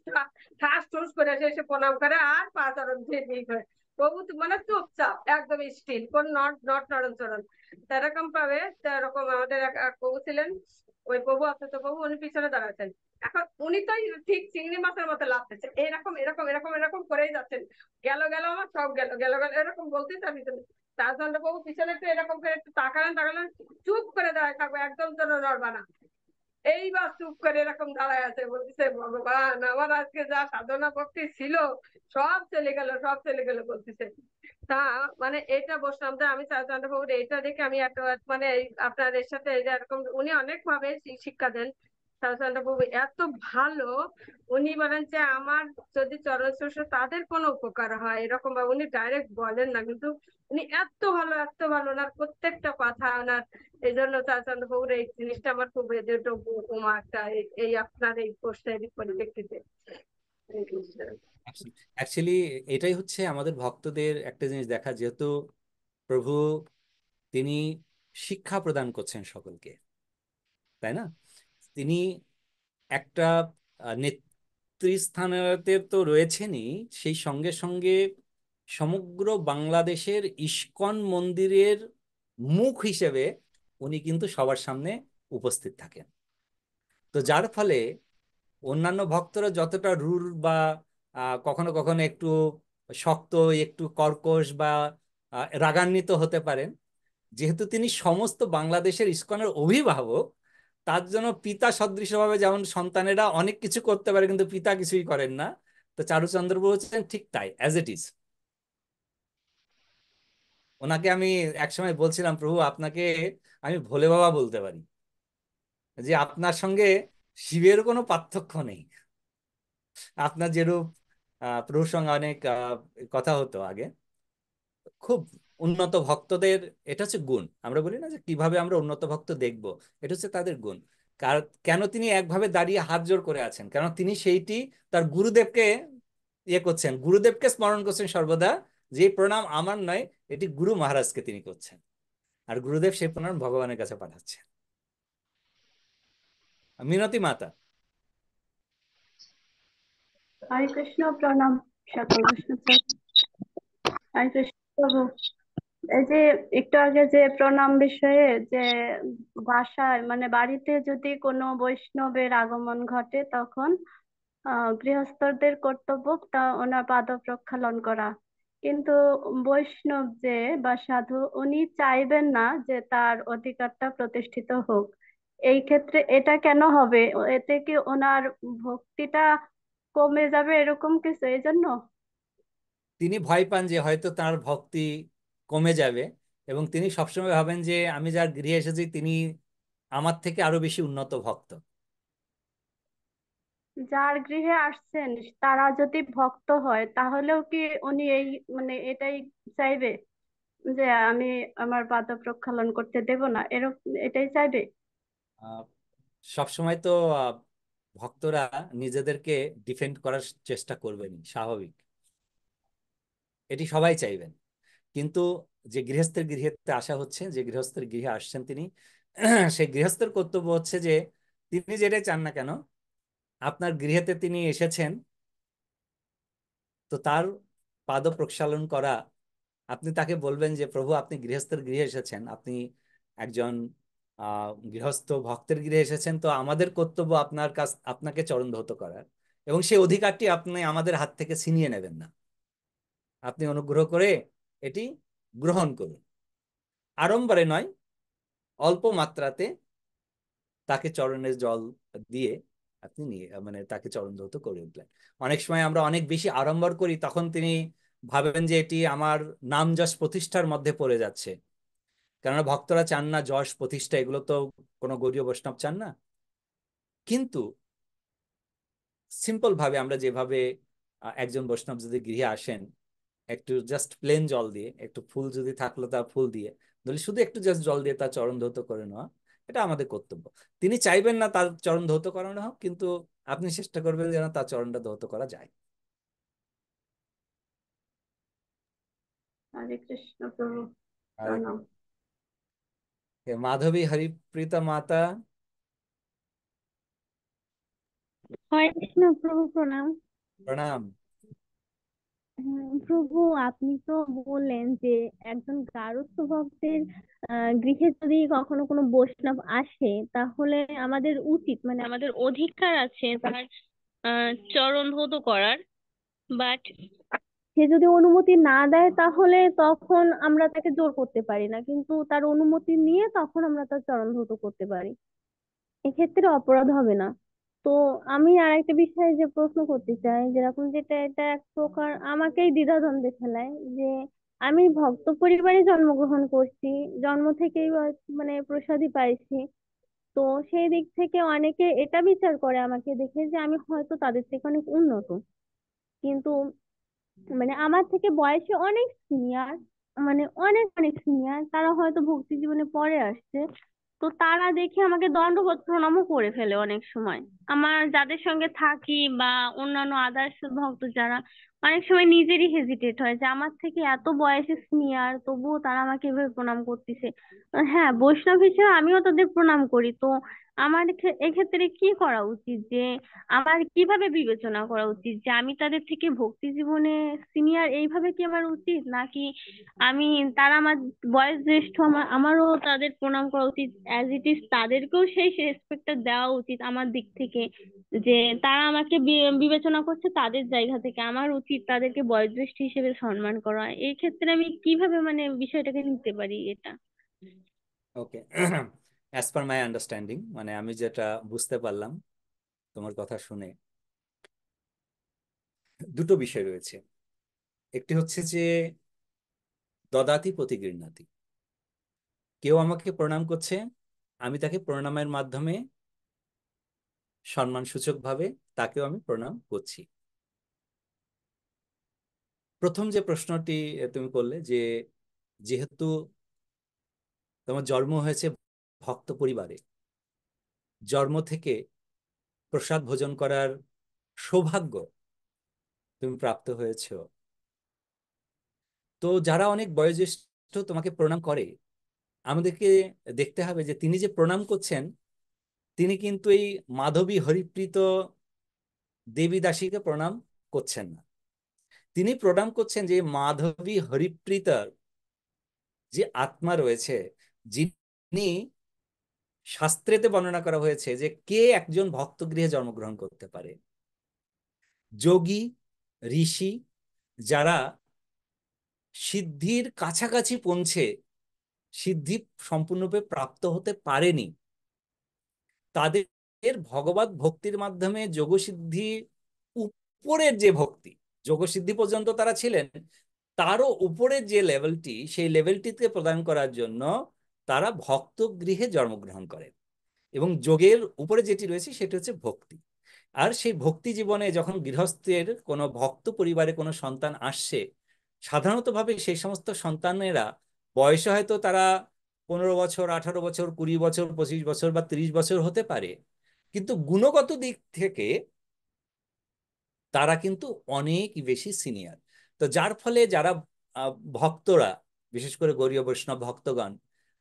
ঠাস ঠুস করে এসে প্রণাম করে আর পা চরণ দিয়ে দিয়ে করে। প্রভু মানে চুপচাপ একদম স্টিল, কোন নট নট নড়ন চড়ন। সেরকম ভাবে সেরকম আমাদের এক প্রভু ছিলেন, ওই প্রভু অচ্যুত প্রভু, উনি পিছনে দাঁড়াচ্ছেন। এখন উনি তো ঠিক চিংড়ি মাছের মতো লাগতেছে, এরকম এরকম এরকম এরকম করেই যাচ্ছেন। গেল গেল আমার সব গেল গেল গেল এরকম বলতেই চাবি। তারচন্দ্র বাবু পিছনে একটু এরকম করে একটু তাকালেন, তাকালেন, চুপ করে দাঁড়ায় থাকবো, একদম যেন নড়বা না। এইবার চুপ করে এরকম দাঁড়ায় আছে, বলতেছে, ভগবান আমার আজকে যা সাধনা ভক্তি ছিল সব চলে গেল, সব চলে গেল বলতেছে। তা মানে এটা বসলাম, আমি চারচন্দ্র বাবুর এইটা দেখে আমি একটা মানে আপনার এর সাথে এরকম, উনি অনেক ভাবে শিক্ষা দেন। চারচন্দ্র বাবু এত ভালো, উনি বলেন যে আমার যদি চরণ স্পর্শ তাদের কোনো উপকার হয়, এরকম ভাবে উনি ডাইরেক্ট বলেন না, কিন্তু উনি এত ভালো, এত ভালো, ওনার প্রত্যেকটা কথা ওনার। এই জন্য চারচন্দ্র বাবুর এই জিনিসটা আমার খুব উপমা একটা, এই আপনার এই পোস্টের পরিপ্রেক্ষিতে। অ্যাকচুয়ালি এটাই হচ্ছে আমাদের ভক্তদের একটা জিনিস দেখা, যেহেতু প্রভু তিনি শিক্ষা প্রদান করছেন সকলকে, তাই না? তিনি একটা নেতৃস্থানেতে তো রয়েছেনই, সেই সঙ্গে সঙ্গে সমগ্র বাংলাদেশের ইস্কন মন্দিরের মুখ হিসেবে উনি কিন্তু সবার সামনে উপস্থিত থাকেন। তো যার ফলে অন্যান্য ভক্তরা যতটা রুর বা কখনো কখনো একটু শক্ত, একটু কর্কশ বা রাগান্বিত হতে পারেন, যেহেতু তিনি সমস্ত বাংলাদেশের ইস্কনের অভিভাবক, তার জন্য পিতা সদৃশভাবে, যেমন সন্তানেরা অনেক কিছু করতে পারে কিন্তু পিতা কিছুই করেন না, তো চারুচন্দ্র বলছেন ঠিক তাই, অ্যাজ ইট ইজ। ওনাকে আমি একসময় বলছিলাম, প্রভু আপনাকে আমি ভোলে বাবা বলতে পারি, যে আপনার সঙ্গে শিবের কোনো পার্থক্য নেই। আপনার যেরূপ প্রভুর সঙ্গে অনেক কথা হতো আগে, খুব উন্নত ভক্তদের এটা হচ্ছে গুণ। আমরা বলি না যে কিভাবে আমরা উন্নত ভক্ত দেখব, এটা হচ্ছে তাদের গুণ। কেন তিনি একভাবে দাঁড়িয়ে হাত জোড় করে আছেন? কারণ তিনি সেইটি তার গুরুদেবকে ইয়ে করছেন, গুরুদেবকে স্মরণ করছেন সর্বদা, যে এই প্রণাম আমার নয়, এটি গুরু মহারাজকে তিনি করছেন, আর গুরুদেব সেই প্রণাম ভগবানের কাছে পাঠাচ্ছেন। মিনতি মাতা। হরে কৃষ্ণ, প্রণাম সকল বৈষ্ণব। হরে কৃষ্ণ প্রভু। এই যে একটু আগে যে প্রণাম বিষয়ে যে বাসায় মানে বাড়িতে যদি কোনো বৈষ্ণবের আগমন ঘটে তখন গৃহস্থদের কর্তব্য তা ওনার পাদ প্রক্ষালন করা, কিন্তু বৈষ্ণব যে বা সাধু উনি চাইবেন না যে তার অধিকারটা প্রতিষ্ঠিত হোক। এই ক্ষেত্রে এটা কেন হবে? এতে কি ওনার ভক্তিটা কমে যাবে এরকম কিছু এই জন্য? তিনি ভয় পান যে হয়তো তার ভক্তি কমে যাবে, এবং তিনি সবসময় ভাবেন যে আমি যার গৃহে এসেছি তিনি আমার থেকে আরো বেশি উন্নত ভক্ত। যার গৃহে আসছেন তারা যদি ভক্ত হয় তাহলেও কি উনি এই মানে এটাই চাইবে যে আমি আমার পাদ প্রক্ষালন করতে দেব না, এরকম এটাই চাইবে? আহ, সবসময় তো আহ, ভক্তরা নিজেদেরকে ডিফেন্ড করার চেষ্টা করবেনই, স্বাভাবিক, এটি সবাই চাইবেন। কিন্তু যে গৃহস্থের গৃহেতে আসা হচ্ছে, যে গৃহস্থের গৃহে আসছেন তিনি, সেই গৃহস্থের কর্তব্য হচ্ছে যে তিনি যেটাই চান না কেন, আপনার গৃহেতে তিনি এসেছেন, তো তার পাদ প্রক্ষালন করা। আপনি তাকে বলবেন যে প্রভু আপনি গৃহস্থের গৃহে এসেছেন, আপনি একজন গৃহস্থ ভক্তের গৃহে এসেছেন, তো আমাদের কর্তব্য আপনার কাছ আপনাকে চরণধৌত করার, এবং সেই অধিকারটি আপনি আমাদের হাত থেকে ছিনিয়ে নেবেন না। আপনি অনুগ্রহ করে এটি গ্রহণ করুন। আড়ম্বরে নয়, অল্প মাত্রাতে তাকে চরণের জল দিয়ে আপনি নিয়ে মানে তাকে চরণধৌত করে উঠলেন। অনেক সময় আমরা অনেক বেশি আড়ম্বর করি, তখন তিনি ভাবেন যে এটি আমার নাম যশ প্রতিষ্ঠার মধ্যে পড়ে যাচ্ছে। কেননা ভক্তরা চান না যশ প্রতিষ্ঠা, এগুলো তো কোনো গৌড়ীয় বৈষ্ণব চান না। কিন্তু সিম্পল ভাবে আমরা যেভাবে একজন বৈষ্ণব যদি গৃহে আসেন, একটু জাস্ট প্লেন জল দিয়ে, একটু ফুল যদি থাকলো তার ফুল দিয়ে, ধরলে শুধু একটু জাস্ট জল দিয়ে তার চরণ ধৌত করে নেওয়া, এটা আমাদের কর্তব্য। তিনি চাইবেন না তার চরণ ধৌত করানো হোক, কিন্তু আপনি চেষ্টা করবেন যেন তার চরণটা ধৌত করা যায়। হরে কৃষ্ণ প্রভু, আর প্রণাম। মাধবী হরিপ্রীতা মাতা। হরে কৃষ্ণ প্রভু, প্রণাম। প্রণাম। প্রভু, আপনি তো বললেন যে একজন গারস্থ ভক্তের গৃহে যদি কখনো কোনো বৈষ্ণব আসে তাহলে আমাদের উচিত মানে আমাদের অধিকার আছে তার চরণ ধৌত করার। বাট সে যদি অনুমতি না দেয় তাহলে তখন আমরা তাকে জোর করতে পারি না, কিন্তু তার অনুমতি নিয়ে তখন আমরা তার চরণ ধৌত করতে পারি। এক্ষেত্রে অপরাধ হবে না। তো আমি আরেকটা বিষয়ে যে প্রশ্ন করতে চাই, যেরকম যেটা এটা এক প্রকার আমাকেই দ্বিধাদ্বন্দ্বে ফেলায় যে আমি ভক্ত পরিবারে জন্মগ্রহণ করছি, জন্ম থেকেই মানে প্রসাদী পাইছি। তো সেই দিক থেকে অনেকে এটা বিচার করে আমাকে দেখে যে আমি হয়তো তাদের থেকে অনেক উন্নত, কিন্তু মানে আমার থেকে বয়সে অনেক সিনিয়র, মানে অনেক অনেক সিনিয়র, তারা হয়তো ভক্তি জীবনে পরে আসছে। তো তারা দেখে আমাকে দণ্ডবত প্রণামও করে ফেলে অনেক সময়। আমার যাদের সঙ্গে থাকি বা অন্যান্য আদার্স ভক্ত যারা, অনেক সময় নিজেরই হেজিটেট হয় যে আমার থেকে এত বয়সে সিনিয়র তবুও তারা আমাকে এভাবে প্রণাম করতেছে। হ্যাঁ, বৈষ্ণব হিসেবে আমিও তাদের প্রণাম করি। তো আমার এক্ষেত্রে কি করা উচিত, যে আমার কিভাবে বিবেচনা করা উচিত যে আমি তাদের থেকে ভক্তি জীবনে সিনিয়র, এইভাবে কি আমার উচিত, নাকি আমি তারা আমার বয়স জ্যেষ্ঠ, আমারও তাদের প্রণাম করা উচিত অ্যাজ ইট ইজ, তাদেরকেও সেই রেসপেক্টটা দেওয়া উচিত আমার দিক থেকে, যে তারা আমাকে বিবেচনা করছে তাদের জায়গা থেকে, আমার উচিত তাদেরকে বয়োজ্যেষ্ঠ হিসেবে সম্মান করা। এই ক্ষেত্রে আমি কিভাবে মানে বিষয়টাকে নিতে পারি এটা? ওকে। অ্যাজ পার মাই আন্ডারস্ট্যান্ডিং, মানে আমি যেটা বুঝতে পারলাম তোমার কথা শুনে, দুটো বিষয় রয়েছে। একটি হচ্ছে যে দদাতি প্রতিগৃহণাতি, কেউ আমাকে প্রণাম করছে, আমি তাকে প্রণামের মাধ্যমে সম্মানসূচক ভাবে তাকেও আমি প্রণাম করছি। প্রথম যে প্রশ্নটি তুমি করলে যে যেহেতু তোমার জন্ম হয়েছে ভক্ত পরিবারে, জন্ম থেকে প্রসাদ ভোজন করার সৌভাগ্য তুমি প্রাপ্ত হয়েছো, তো যারা অনেক বয়োজ্যেষ্ঠ তোমাকে প্রণাম করে, আমাদেরকে দেখতে হবে যে তিনি যে প্রণাম করছেন, তিনি কিন্তু এই মাধবী হরিপ্রীত দেবী দাসীকে প্রণাম করছেন না। তিনি প্রণাম করছেন যে মাধবী হরিপ্রীতার যে আত্মা রয়েছে, যিনি শাস্ত্রেতে বর্ণনা করা হয়েছে যে কে একজন ভক্ত গৃহে জন্মগ্রহণ করতে পারে। যোগী, ঋষি, যারা সিদ্ধির কাছাকাছি পৌঁছে সিদ্ধি সম্পূর্ণরূপে প্রাপ্ত হতে পারেনি, তাদের ভগবত ভক্তির মাধ্যমে যোগসিদ্ধি উপরের যে ভক্তি, যোগসিদ্ধি পর্যন্ত তারা ছিলেন, তারও উপরের যে লেভেলটি, সেই লেভেলটিতে প্রদান করার জন্য তারা ভক্ত গৃহে জন্মগ্রহণ করেন। এবং যোগের উপরে যেটি রয়েছে সেটি হচ্ছে ভক্তি। আর সেই ভক্তি জীবনে যখন গৃহস্থের কোনো ভক্ত পরিবারে কোনো সন্তান আসছে, সাধারণত ভাবে সেই সমস্ত সন্তানেরা বয়সে হয়তো তারা 15 বছর, 18 বছর, 20 বছর, 25 বছর বা 30 বছর হতে পারে, কিন্তু গুণগত দিক থেকে তারা কিন্তু অনেক বেশি সিনিয়র। তো যার ফলে যারা ভক্তরা, বিশেষ করে গৌড়ীয় বৈষ্ণব ভক্তগণ,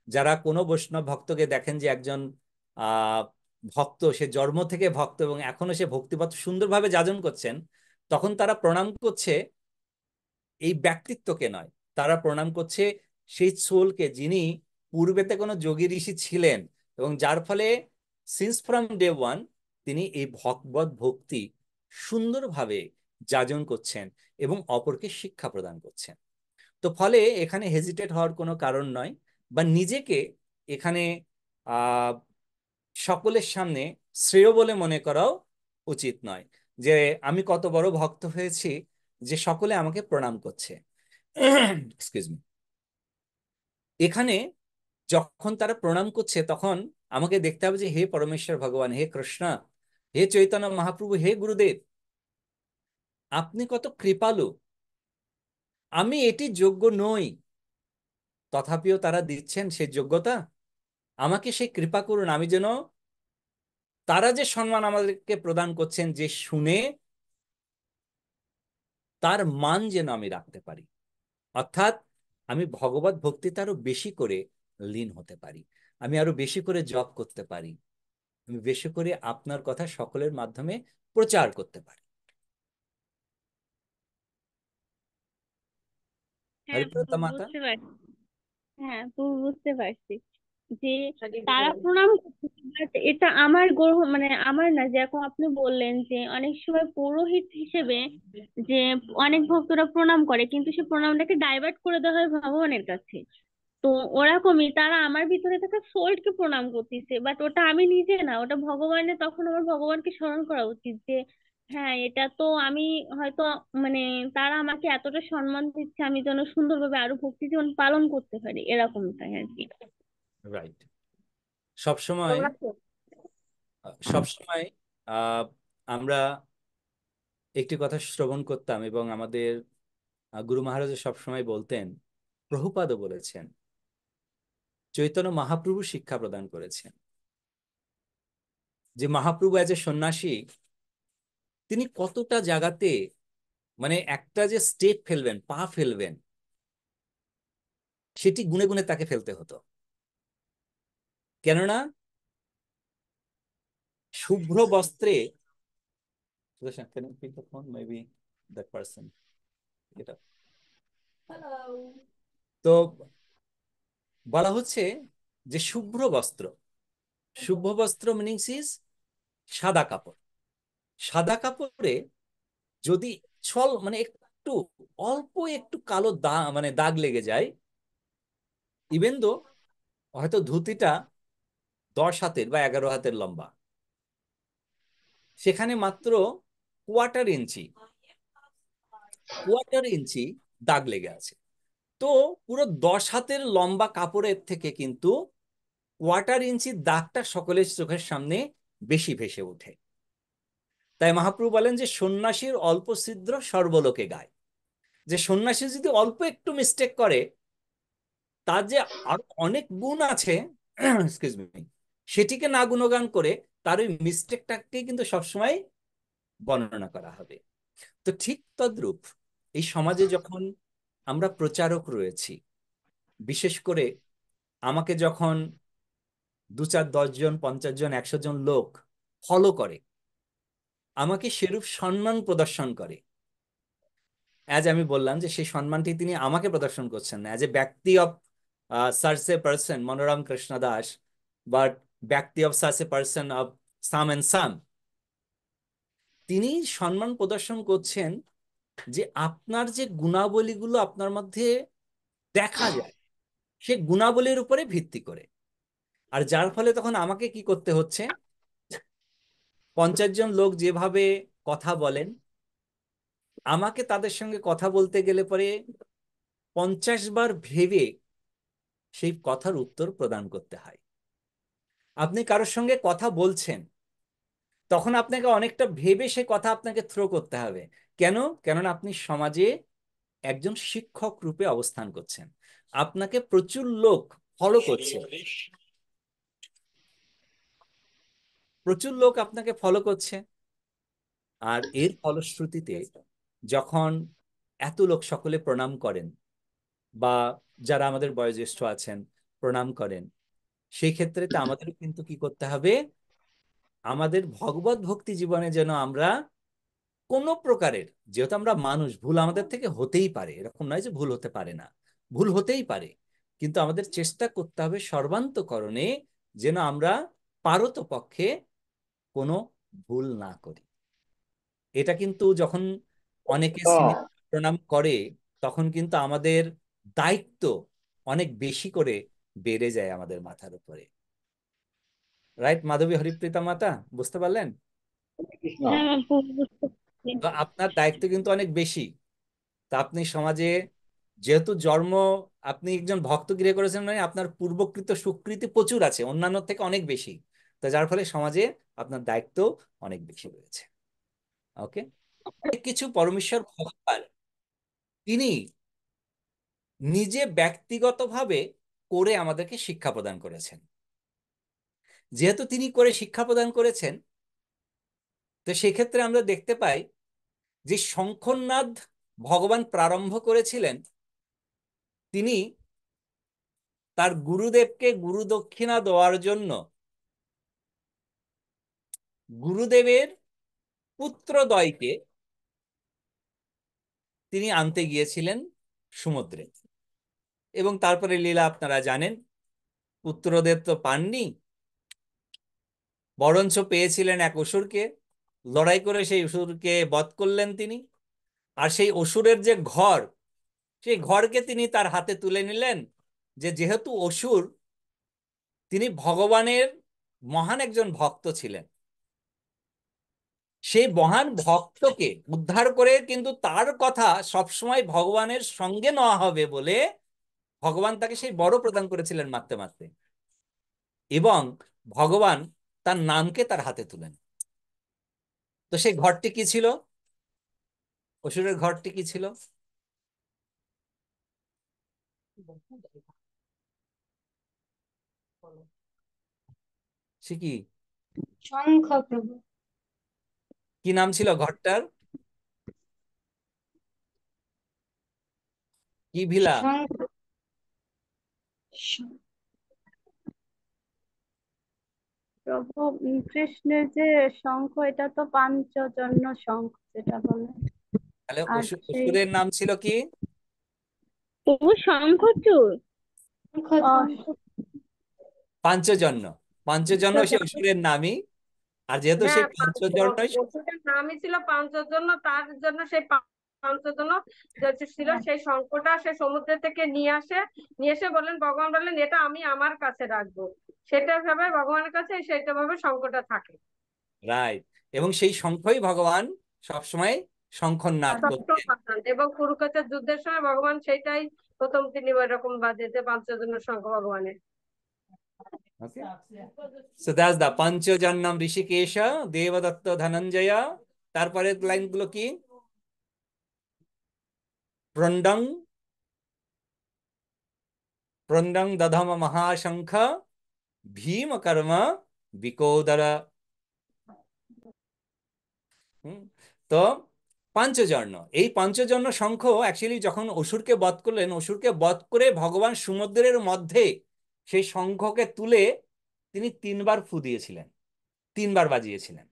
যারা কোনো বৈষ্ণব ভক্তকে দেখেন যে একজন আহ ভক্ত, সে জন্ম থেকে ভক্ত এবং এখনো সে ভক্তিপথ সুন্দরভাবে যাজন করছেন, তখন তারা প্রণাম করছে এই ব্যক্তিত্বকে নয়, তারা প্রণাম করছে সেই সোলকে, যিনি পূর্বেতে কোনো যোগী ঋষি ছিলেন এবং যার ফলে সিন্স ফ্রম ডে ওয়ান তিনি এই ভগবত ভক্তি সুন্দরভাবে যাজন করছেন এবং অপরকে শিক্ষা প্রদান করছেন। তো ফলে এখানে হেজিটেট হওয়ার কোনো কারণ নয়, বা নিজেকে এখানে আহ সকলের সামনে শ্রেয় বলে মনে করাও উচিত নয় যে আমি কত বড় ভক্ত হয়েছি যে সকলে আমাকে প্রণাম করছে। Excuse me. এখানে যখন তারা প্রণাম করছে, তখন আমাকে দেখতে হবে যে হে পরমেশ্বর ভগবান, হে কৃষ্ণ, হে চৈতন্য মহাপ্রভু, হে গুরুদেব, আপনি কত কৃপালু। আমি এটি যোগ্য নই, তথাপিও তারা দিচ্ছেন সেই যোগ্যতা। আমাকে সেই কৃপা করুন, আমি যেন তারা যে সম্মান আমাদেরকে প্রদান করছেন, যে শুনে তার মান যেন আমি রাখতে পারি। অর্থাৎ আমি ভগবত ভক্তিতে আরো বেশি করে লীন হতে পারি, আমি আরো বেশি করে জপ করতে পারি, আমি বেশি করে আপনার কথা সকলের মাধ্যমে প্রচার করতে পারি। হ্যাঁ, হরিপ্রতা মাতা। বুঝতে পারছি। হ্যাঁ, বুঝতে পারছি যে তারা প্রণাম করতেছে, but এটা আমার গ্রহ মানে আমার না, যেরকম আপনি বললেন যে অনেক সময় পুরোহিত হিসেবে যে অনেক ভক্তরা প্রণাম করে, কিন্তু সে প্রণামটাকে ডাইভার্ট করে দেওয়া হয় ভগবানের কাছে। তো ওরকমই তারা আমার ভিতরে থাকা সোলকে প্রণাম করতেছে, বাট ওটা আমি নিজে না, ওটা ভগবানের। তখন আমার ভগবানকে স্মরণ করা উচিত যে হ্যাঁ, এটা তো আমি হয়তো মানে তারা আমাকে এতটা সম্মান দিচ্ছে, আমি যেন সুন্দরভাবে আরো ভক্তি জীবন পালন করতে পারি, এরকমটাই আর কি। রাইট। সবসময় সবসময় আহ আমরা একটি কথা শ্রবণ করতাম এবং আমাদের গুরু মহারাজ সবসময় বলতেন, প্রভুপাদও বলেছেন, চৈতন্য মহাপ্রভু শিক্ষা প্রদান করেছেন যে মহাপ্রভু এজ এ সন্ন্যাসী তিনি কতটা জায়গাতে, মানে একটা যে স্টেপ ফেলবেন, পা ফেলবেন, সেটি গুনে গুনে তাকে ফেলতে হতো। কেননা শুভ্র বস্ত্রে, Sudarshan, can you pick the phone? Maybe that person. Get up. তো বলা হচ্ছে যে শুভ্র বস্ত্র, শুভ্র বস্ত্র মিনিংস ইজ সাদা কাপড়। সাদা কাপড়ে যদি মানে একটু অল্প একটু কালো দাগ, মানে দাগ লেগে যায়, ইভেন দো হয়তো ধুতিটা 10 হাতের বা 11 হাতের লম্বা, সেখানে মাত্র কোয়ার্টার ইঞ্চি দাগ লেগে আছে, তো পুরো 10 হাতের লম্বা কাপড়ের থেকে কিন্তু কোয়ার্টার ইঞ্চি দাগটা সকলের চোখের সামনে বেশি ভেসে ওঠে। তাই মহাপ্রভু বলেন যে সন্ন্যাসীর অল্প ছিদ্র সর্বলোকে গায়, যে সন্ন্যাসী যদি অল্প একটু মিস্টেক করে, তার যে আরো অনেক গুণ আছে এক্সকিউজ মি, সেটিকে না গুণগান করে তার ওই মিস্টেকটাকে কিন্তু সবসময় বর্ণনা করা হবে। তো ঠিক তদ্রূপ এই সমাজে যখন আমরা প্রচারক রয়েছি, বিশেষ করে আমাকে যখন 2 4 10 জন 50 জন 100 জন লোক ফলো করে, আমাকে সেরূপ সম্মান প্রদর্শন করে, অ্যাজ আমি বললাম যে সেই সম্মানটি তিনি আমাকে প্রদর্শন করছেন না অ্যাজ এ ব্যক্তি of search a person Manoram Krishna Das, but ব্যক্তি of search a person of some and some, তিনি সম্মান প্রদর্শন করছেন যে আপনার যে গুণাবলীগুলো আপনার মধ্যে দেখা যায়, সে গুণাবলীর উপরে ভিত্তি করে। আর যার ফলে তখন আমাকে কি করতে হচ্ছে, 50 জন লোক যেভাবে কথা বলেন, আমাকে তাদের সঙ্গে কথা বলতে গেলে পরে 50 বার ভেবে সেই কথার উত্তর প্রদান করতে হয়। আপনি কারোর সঙ্গে কথা বলছেন, তখন আপনাকে অনেকটা ভেবে সে কথা আপনাকে থ্রো করতে হবে। কেন? কেননা আপনি সমাজে একজন শিক্ষক রূপে অবস্থান করছেন, আপনাকে প্রচুর লোক ফলো করছে, প্রচুর লোক আপনাকে ফলো করছে। আর এর ফলশ্রুতিতে যখন এত লোক সকলে প্রণাম করেন, বা যারা আমাদের বয়োজ্যেষ্ঠ আছেন প্রণাম করেন, সেই ক্ষেত্রেতে আমাদের কিন্তু কি করতে হবে, আমাদের ভগবত ভক্তি জীবনে যেন আমরা কোনো প্রকারের, যেহেতু আমরা মানুষ, ভুল আমাদের থেকে হতেই পারে, এরকম নয় যে ভুল হতে পারে না, ভুল হতেই পারে, কিন্তু আমাদের চেষ্টা করতে হবে সর্বান্তকরণে যেন আমরা পারতপক্ষে কোনো ভুল না করি। এটা কিন্তু যখন অনেকে প্রণাম করে, তখন কিন্তু আমাদের দায়িত্ব অনেক বেশি করে বেড়ে যায় আমাদের মাথার উপরে। রাইট মাধবী হরিপ্রীতা মাতা, বুঝতে পারলেন? হ্যাঁ বুঝতে পারছি। তো আপনার দায়িত্ব কিন্তু অনেক বেশি। তা আপনি সমাজে যেহেতু জন্ম, আপনি একজন ভক্ত গৃহে করেছেন, মানে আপনার পূর্বকৃত সুকৃতি প্রচুর আছে, অন্যান্য থেকে অনেক বেশি। তো যার ফলে সমাজে আপনার দায়িত্ব অনেক বেশি রয়েছে। ওকে, কিছু পরমেশ্বর ভগবান তিনি নিজে ব্যক্তিগতভাবে করে আমাদেরকে শিক্ষা প্রদান করেছেন। যেহেতু তিনি করে শিক্ষা প্রদান করেছেন, তো সেক্ষেত্রে আমরা দেখতে পাই যে শঙ্খনাদ ভগবান প্রারম্ভ করেছিলেন, তিনি তার গুরুদেবকে গুরু দক্ষিণা দেওয়ার জন্য গুরুদেবের পুত্রদ্বয়কে তিনি আনতে গিয়েছিলেন সমুদ্রে। এবং তারপরে লীলা আপনারা জানেন, পুত্রদেব তো পাননি, বরঞ্চ পেয়েছিলেন এক অসুরকে, লড়াই করে সেই অসুরকে বধ করলেন তিনি। আর সেই অসুরের যে ঘর, সেই ঘরকে তিনি তার হাতে তুলে নিলেন, যে যেহেতু অসুর, তিনি ভগবানের মহান একজন ভক্ত ছিলেন, সেই মহান ভক্তকে উদ্ধার করে কিন্তু তার কথা সবসময় ভগবানের সঙ্গে নেওয়া হবে বলে ভগবান তাকে সেই বড় প্রদান করেছিলেন মারতে মারতে, এবং ভগবান তার নামকে তার হাতে তুলেন। তো সেই ঘরটি কি ছিল? অসুরের ঘরটি কি ছিল? সে কি, শঙ্খ প্রভু। কি নাম ছিল ঘরটার? কি ভিলা? শঙ্খ। প্রভু কৃষ্ণের যে শঙ্খ, এটা তো পাঞ্চজন্য শঙ্খ যেটা বলে। তাহলে আর সেই অসুরের নাম ছিল কি? ও শঙ্খচূড়। অ- পাঞ্চজন্য। পাঞ্চজন্য সে অসুরের নামই। আর যেহেতু সেই হ্যাঁ, পাঞ্চজন্যই, ওষুধের নামই ছিল পাঞ্চজন্য, তার জন্য সেই পাঞ্চজন্য যে ছিল, সেই শঙ্খটা সে সমুদ্র থেকে নিয়ে এসে বললেন, ভগবান বললেন এটা আমি আমার কাছে রাখবো। সেটা ভাবে ভগবানের কাছে সেটা ভাবে শঙ্খটা থাকে। রাইট, এবং সেই শঙ্খই ভগবান সবসময় শঙ্খনাদ করতেন। এবং কুরুক্ষেত্রের যুদ্ধের সময় ভগবান সেটাই প্রথম তিনি ওইরকম বাজেতে পাঞ্চজন্য শঙ্খ ভগবানের। Okay. So that's the Panchajannam Rishikesha, Devadatta Dhananjaya. তারপরের লাইনগুলো কি? প্রণ্ডং প্রণ্ডং দধম মহাশঙ্খ ভীম কর্ম বিকোদর। হুম, তো পাঞ্চজন্য, এই পাঞ্চজন্য শঙ্খ অ্যাকচুয়ালি যখন অসুরকে বধ করলেন, অসুরকে বধ করে ভগবান সমুদ্রের মধ্যে সেই শঙ্খকে তুলে তিনি তিনবার ফু দিয়েছিলেন, তিনবার বাজিয়েছিলেন।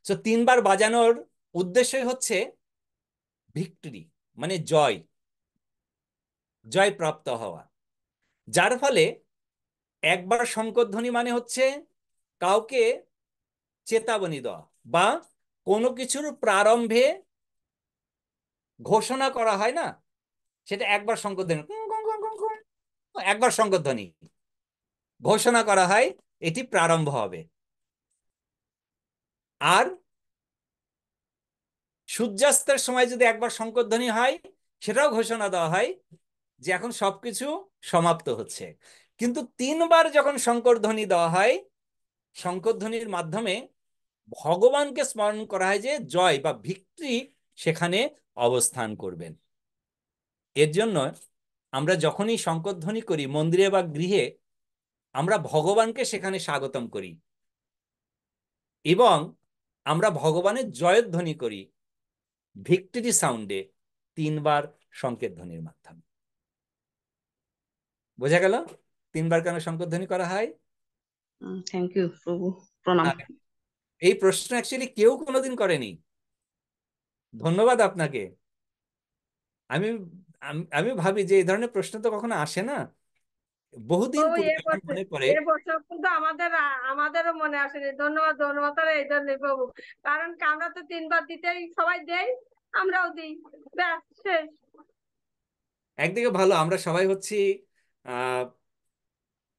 তো তিনবার বাজানোর উদ্দেশ্যই হচ্ছে ভিক্টরি, মানে জয়, জয় প্রাপ্ত হওয়া। যার ফলে একবার শঙ্খধ্বনি মানে হচ্ছে কাউকে চেতাবনী দেওয়া, বা কোনো কিছুর প্রারম্ভে ঘোষণা করা হয় না, সেটা একবার শঙ্খধ্বনি, কুং কুং কুং কুং কুং, একবার শঙ্খধ্বনি ঘোষণা করা হয় এটি প্রারম্ভ হবে। আর সূর্যাস্তের সময় যদি একবার শঙ্খধ্বনি হয়, সেটাও ঘোষণা দেওয়া হয় যে এখন সবকিছু সমাপ্ত হচ্ছে। কিন্তু তিনবার যখন শঙ্করধ্বনি দেওয়া হয়, শঙ্করধ্বনির মাধ্যমে ভগবানকে স্মরণ করা হয় যে জয় বা ভিক্টরি সেখানে অবস্থান করবেন। এর জন্য আমরা যখনই শঙ্করধ্বনি করি মন্দিরে বা গৃহে, আমরা ভগবানকে সেখানে স্বাগতম করি এবং আমরা ভগবানের জয়ধ্বনি করি ভিক্টরি সাউন্ডে, তিনবার শঙ্কের ধ্বনির মাধ্যমে। বোঝা গেল তিনবার কেন শঙ্করধ্বনি করা হয়? থ্যাংক ইউ প্রভু, প্রণাম। আর এই প্রশ্ন অ্যাকচুয়ালি কেউ কোনোদিন করেনি। ধন্যবাদ আপনাকে। আমি আমি ভাবি যে এই ধরনের প্রশ্ন তো কখনো আসে না। বহুদিন প্রভু পূর্বে এ আমার বছর মনে পড়ে, এ বছর কিন্তু আমাদেরও মনে আসেনি। ধন্যবাদ, ধন্যবাদ তাহলে এই জন্য প্রভু, কারণ কি আমরা তো তিনবার দিতেই সবাই দেই, আমরাও দিই, ব্যাস শেষ। একদিকে ভালো আমরা সবাই হচ্ছি আহ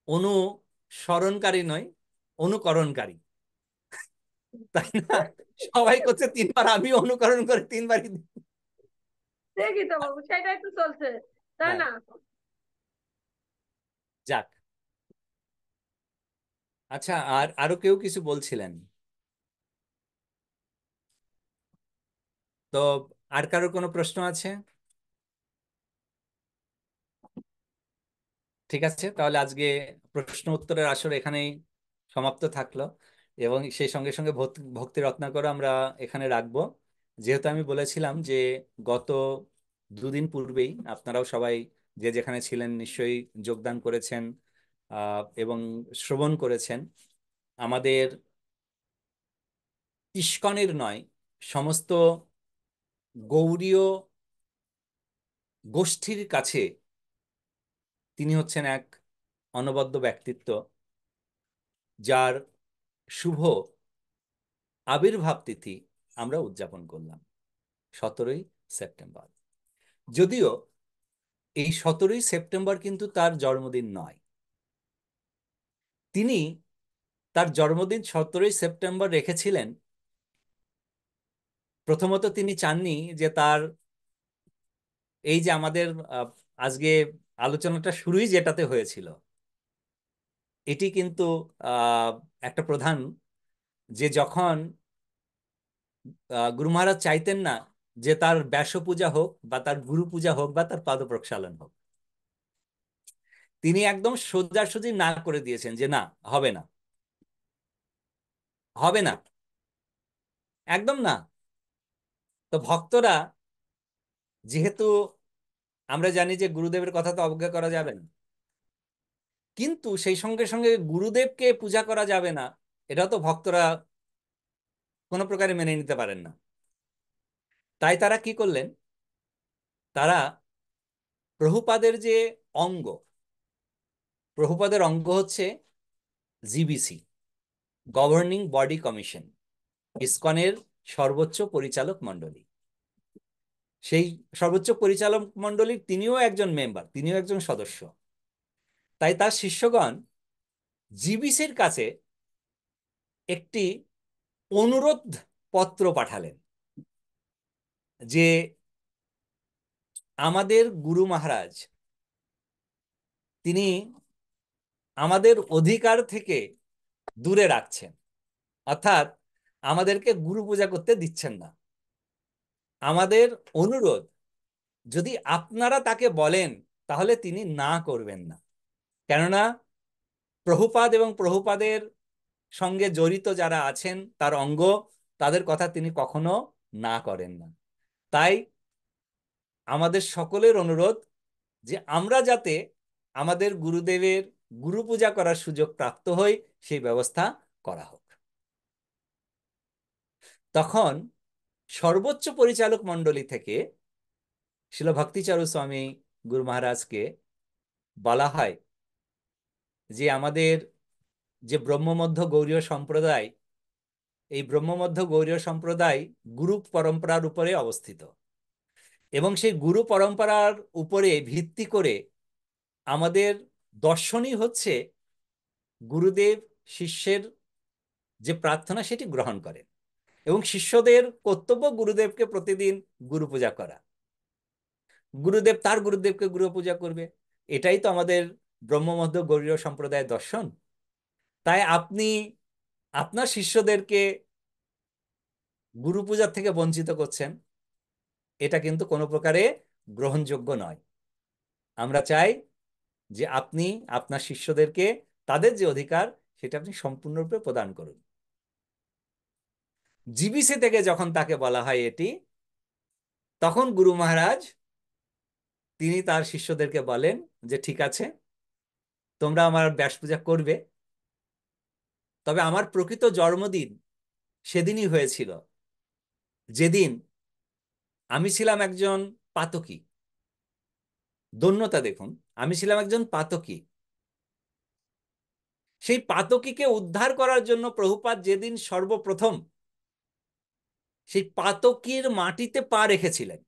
অনুসরণকারী নয়, অনুকরণকারী, তাই না? সবাই করছে তিনবার, আমি অনুকরণ করে তিনবারই দিই। দেখি তো বাবু, সেটাই তো চলছে, তাই হ্যাঁ, না? যাক। আচ্ছা, আর আরো কেউ কিছু বলছিলেন তো? আর কারো কোনো প্রশ্ন আছে? ঠিক আছে, তাহলে আজকে প্রশ্ন উত্তরের আসর এখানেই সমাপ্ত থাকলো, এবং সেই সঙ্গে সঙ্গে ভক্তি রত্নাকর আমরা এখানে রাখবো। যেহেতু আমি বলেছিলাম যে গত দুদিন পূর্বেই আপনারাও সবাই যে যেখানে ছিলেন নিশ্চয়ই যোগদান করেছেন এবং শ্রবণ করেছেন। আমাদের ইস্কনের নয়, সমস্ত গৌড়ীয় গোষ্ঠীর কাছে তিনি হচ্ছেন এক অনবদ্য ব্যক্তিত্ব, যার শুভ আবির্ভাব তিথি আমরা উদযাপন করলাম 17ই সেপ্টেম্বর। যদিও এই 17ই সেপ্টেম্বর কিন্তু তার জন্মদিন নয়। তিনি তার জন্মদিন 17ই সেপ্টেম্বর রেখেছিলেন, প্রথমত তিনি চাননি যে তার এই যে আমাদের আজকে আলোচনাটা শুরুই যেটাতে হয়েছিল, এটি কিন্তু আহ, একটা প্রধান, যে যখন গুরু মহারাজ চাইতেন না যে তার ব্যাস পূজা হোক বা তার গুরু পূজা হোক বা তার পাদ প্রক্ষালন হোক, তিনি একদম সোজাসুজি না করে দিয়েছেন যে না, হবে না, হবে না, একদম না। তো ভক্তরা, যেহেতু আমরা জানি যে গুরুদেবের কথা তো অবজ্ঞা করা যাবে না, কিন্তু সেই সঙ্গে সঙ্গে গুরুদেবকে পূজা করা যাবে না, এটাও তো ভক্তরা কোনো প্রকারে মেনে নিতে পারেন না। তাই তারা কি করলেন, তারা প্রভুপাদের যে অঙ্গ, প্রভুপাদের অঙ্গ হচ্ছে জিবিসি, গভর্নিং বডি কমিশন, ইসকনের সর্বোচ্চ পরিচালক মণ্ডলী। সেই সর্বোচ্চ পরিচালক মণ্ডলীর তিনিও একজন মেম্বার, তিনিও একজন সদস্য। তাই তার শিষ্যগণ জিবিসির কাছে একটি অনুরোধ পত্র পাঠালেন যে আমাদের গুরু মহারাজ তিনি আমাদের অধিকার থেকে দূরে রাখছেন, অর্থাৎ আমাদেরকে গুরু পূজা করতে দিচ্ছেন না। আমাদের অনুরোধ, যদি আপনারা তাকে বলেন তাহলে তিনি না করবেন না। কেননা প্রভুপাদ এবং প্রভুপাদের সঙ্গে জড়িত যারা আছেন তার অঙ্গ, তাদের কথা তিনি কখনো না করেন না। তাই আমাদের সকলের অনুরোধ যে আমরা যাতে আমাদের গুরুদেবের গুরু পূজা করার সুযোগ প্রাপ্ত হই, সেই ব্যবস্থা করা হোক। তখন সর্বোচ্চ পরিচালক মণ্ডলী থেকে শিল ভক্তিচারু স্বামী গুরু মহারাজকে বলা হয় যে আমাদের যে ব্রহ্মমধ্য গৌড়ীয় সম্প্রদায়, এই ব্রহ্মমধ্য গৌড়ীয় সম্প্রদায় গুরু পরম্পরার উপরে অবস্থিত, এবং সেই গুরু পরম্পরার উপরে ভিত্তি করে আমাদের দর্শনই হচ্ছে গুরুদেব শিষ্যের যে প্রার্থনা সেটি গ্রহণ করেন, এবং শিষ্যদের কর্তব্য গুরুদেবকে প্রতিদিন গুরু পূজা করা, গুরুদেব তার গুরুদেবকে গুরু পূজা করবে। এটাই তো আমাদের ব্রহ্মমধ্য গৌড়ীয় সম্প্রদায়ের দর্শন। তাই আপনি আপনার শিষ্যদেরকে গুরু পূজা থেকে বঞ্চিত করছেন, এটা কিন্তু কোনো প্রকারে গ্রহণযোগ্য নয়। আমরা চাই যে আপনি আপনার শিষ্যদেরকে তাদের যে অধিকার সেটা আপনি সম্পূর্ণরূপে প্রদান করুন। জিবিসি থেকে যখন তাকে বলা হয় এটি, তখন গুরু মহারাজ তিনি তার শিষ্যদেরকে বলেন যে ঠিক আছে, তোমরা আমার ব্যাস পূজা করবে, তবে আমার প্রকৃত জন্মদিন সেদিনই হয়েছিল যেদিন আমি ছিলাম একজন পাতকী। ধন্যতা দেখুন, আমি ছিলাম একজন পাতকী। সেই পাতকীকে উদ্ধার করার জন্য প্রভুপাদ যেদিন সর্বপ্রথম সেই পাতকীর মাটিতে পা রেখেছিলেন,